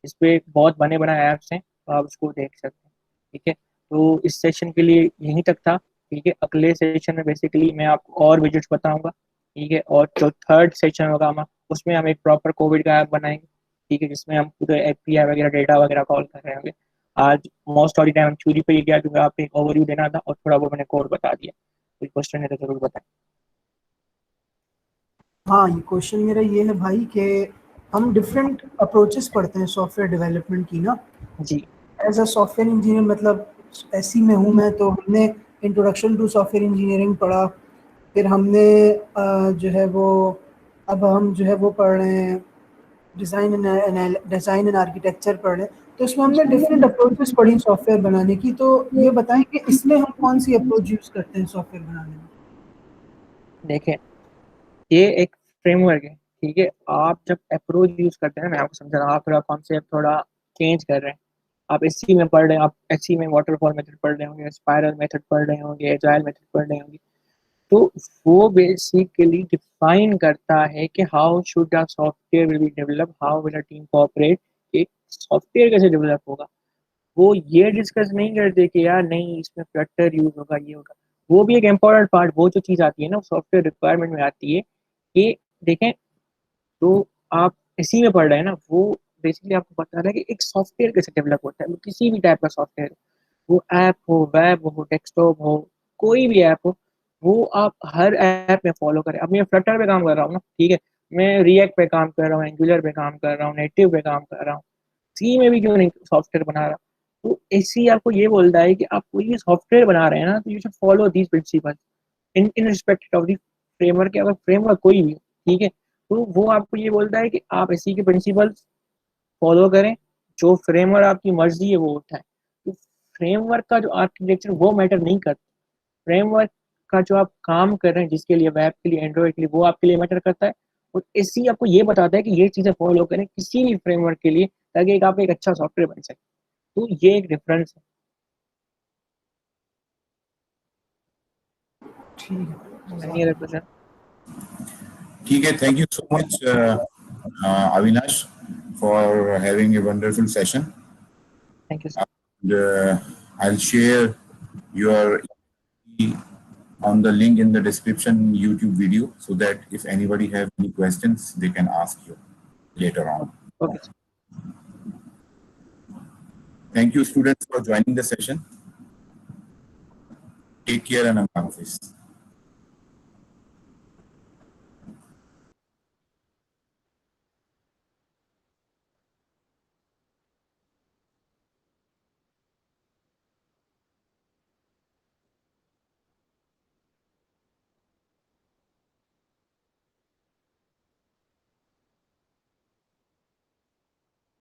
इस पे बहुत बने बनाए ऐप्स हैं, तो आप उसको देख सकते हैं, ठीक है। तो इस सेशन के लिए यहीं तक था, ठीक है। अगले सेशन में बेसिकली मैं आपको और विजिट्स बताऊंगा, ठीक है, और जो थर्ड सेशन होगा हम उसमें हम एक प्रॉपर कोविड का ऐप बनाएंगे, ठीक है, जिसमें हम पूरे API वगैरह डेटा वगैरह कॉल कर रहे होंगे। आज most of the time theory पे ही गया क्योंकि आप एक ओवरव्यू देना था और थोड़ा बहुत मैंने कोड बता दिया। कोई क्वेश्चन है तो जरूर बताएं। हाँ, ये क्वेश्चन मेरा ये है भाई कि हम डिफरेंट अप्रोचेस पढ़ते हैं सॉफ्टवेयर डेवलपमेंट की ना। जी एज अ सॉफ्टवेयर इंजीनियर, मतलब एससी में हूँ मैं, तो हमने इंट्रोडक्शन टू सॉफ्टवेयर इंजीनियरिंग पढ़ा। फिर हमने जो है वो, अब हम जो है वो पढ़ रहे हैं डिज़ाइन एंड आर्किटेक्चर पढ़ रहे हैं। तो इसमें हमने डिफरेंट अप्रोचेस पढ़ी सॉफ्टवेयर बनाने की। तो ये बताएं कि इसमें हम कौन सी अप्रोच यूज़ करते हैं सॉफ्टवेयर बनाने में। देखें, ये एक फ्रेमवर्क है, ठीक है। आप जब अप्रोच यूज करते हैं, मैं आपको समझा रहा हूँ, आप थोड़ा कॉन्सेप्ट थोड़ा चेंज कर रहे हैं। आप एससी में पढ़ रहे हैं, आप एससी में वाटरफॉल मेथड पढ़ रहे होंगे, स्पाइरल मेथड पढ़ रहे होंगे, एजाइल मेथड पढ़ रहे होंगे। तो वो बेसिकली डिफाइन करता है कि how should a software will be develop, how will a team cooperate, एक सॉफ्टवेयर कैसे डेवलप होगा। वो ये डिस्कस नहीं करते कि यार नहीं इसमें फ्लटर यूज होगा, ये होगा। वो भी एक इम्पोर्टेंट पार्ट, वो जो चीज़ आती है ना सॉफ्टवेयर रिक्वायरमेंट में आती है कि देखें, तो आप इसी में पढ़ रहे हैं ना, वो बेसिकली आपको बता रहा है कि एक सॉफ्टवेयर कैसे डेवलप होता है। वो किसी भी टाइप का सॉफ्टवेयर, वो ऐप हो, वेब हो, डेस्कटॉप हो, कोई भी ऐप हो, वो आप हर ऐप में फॉलो करें। अब मैं फ्लटर पे काम कर रहा हूँ ना, ठीक है, मैं रिएक्ट पे काम कर रहा हूँ, एंगुलर पे काम कर रहा हूँ, नेटिव पे काम कर रहा हूँ, सी में भी क्यों नहीं सॉफ्टवेयर बना रहा। तो इसी आपको ये बोलता है कि आप कोई सॉफ्टवेयर बना रहे हैं ना, तो you should follow these principle in respect of the framework. अगर फ्रेमवर्क कोई भी, ठीक है, तो वो आपको ये बोलता है कि आप इसी के प्रिंसिपल फॉलो करें, जो फ्रेमवर्क आपकी मर्जी है वो उठाएं। तो फ्रेमवर्क का जो आर्किटेक्चर वो मैटर नहीं करता। फ्रेमवर्क का जो आप काम कर रहे हैं, जिसके लिए वेब के लिए, एंड्रॉइड के लिए, वो आपके लिए मैटर करता है। और इसी आपको ये बताता है कि ये चीज़ें फॉलो करें किसी भी फ्रेमवर्क के लिए, ताकि आप एक अच्छा सॉफ्टवेयर बन सके। तो ये एक डिफरेंस है। ठीक है। Any other question? ठीक है, thank you so much, Avinash, for having a wonderful session. Thank you, sir. And, I'll share your on the link in the description YouTube video, so that if anybody have any questions, they can ask you later on. Okay, sir. Thank you, students, for joining the session. Take care and Allah Hafiz.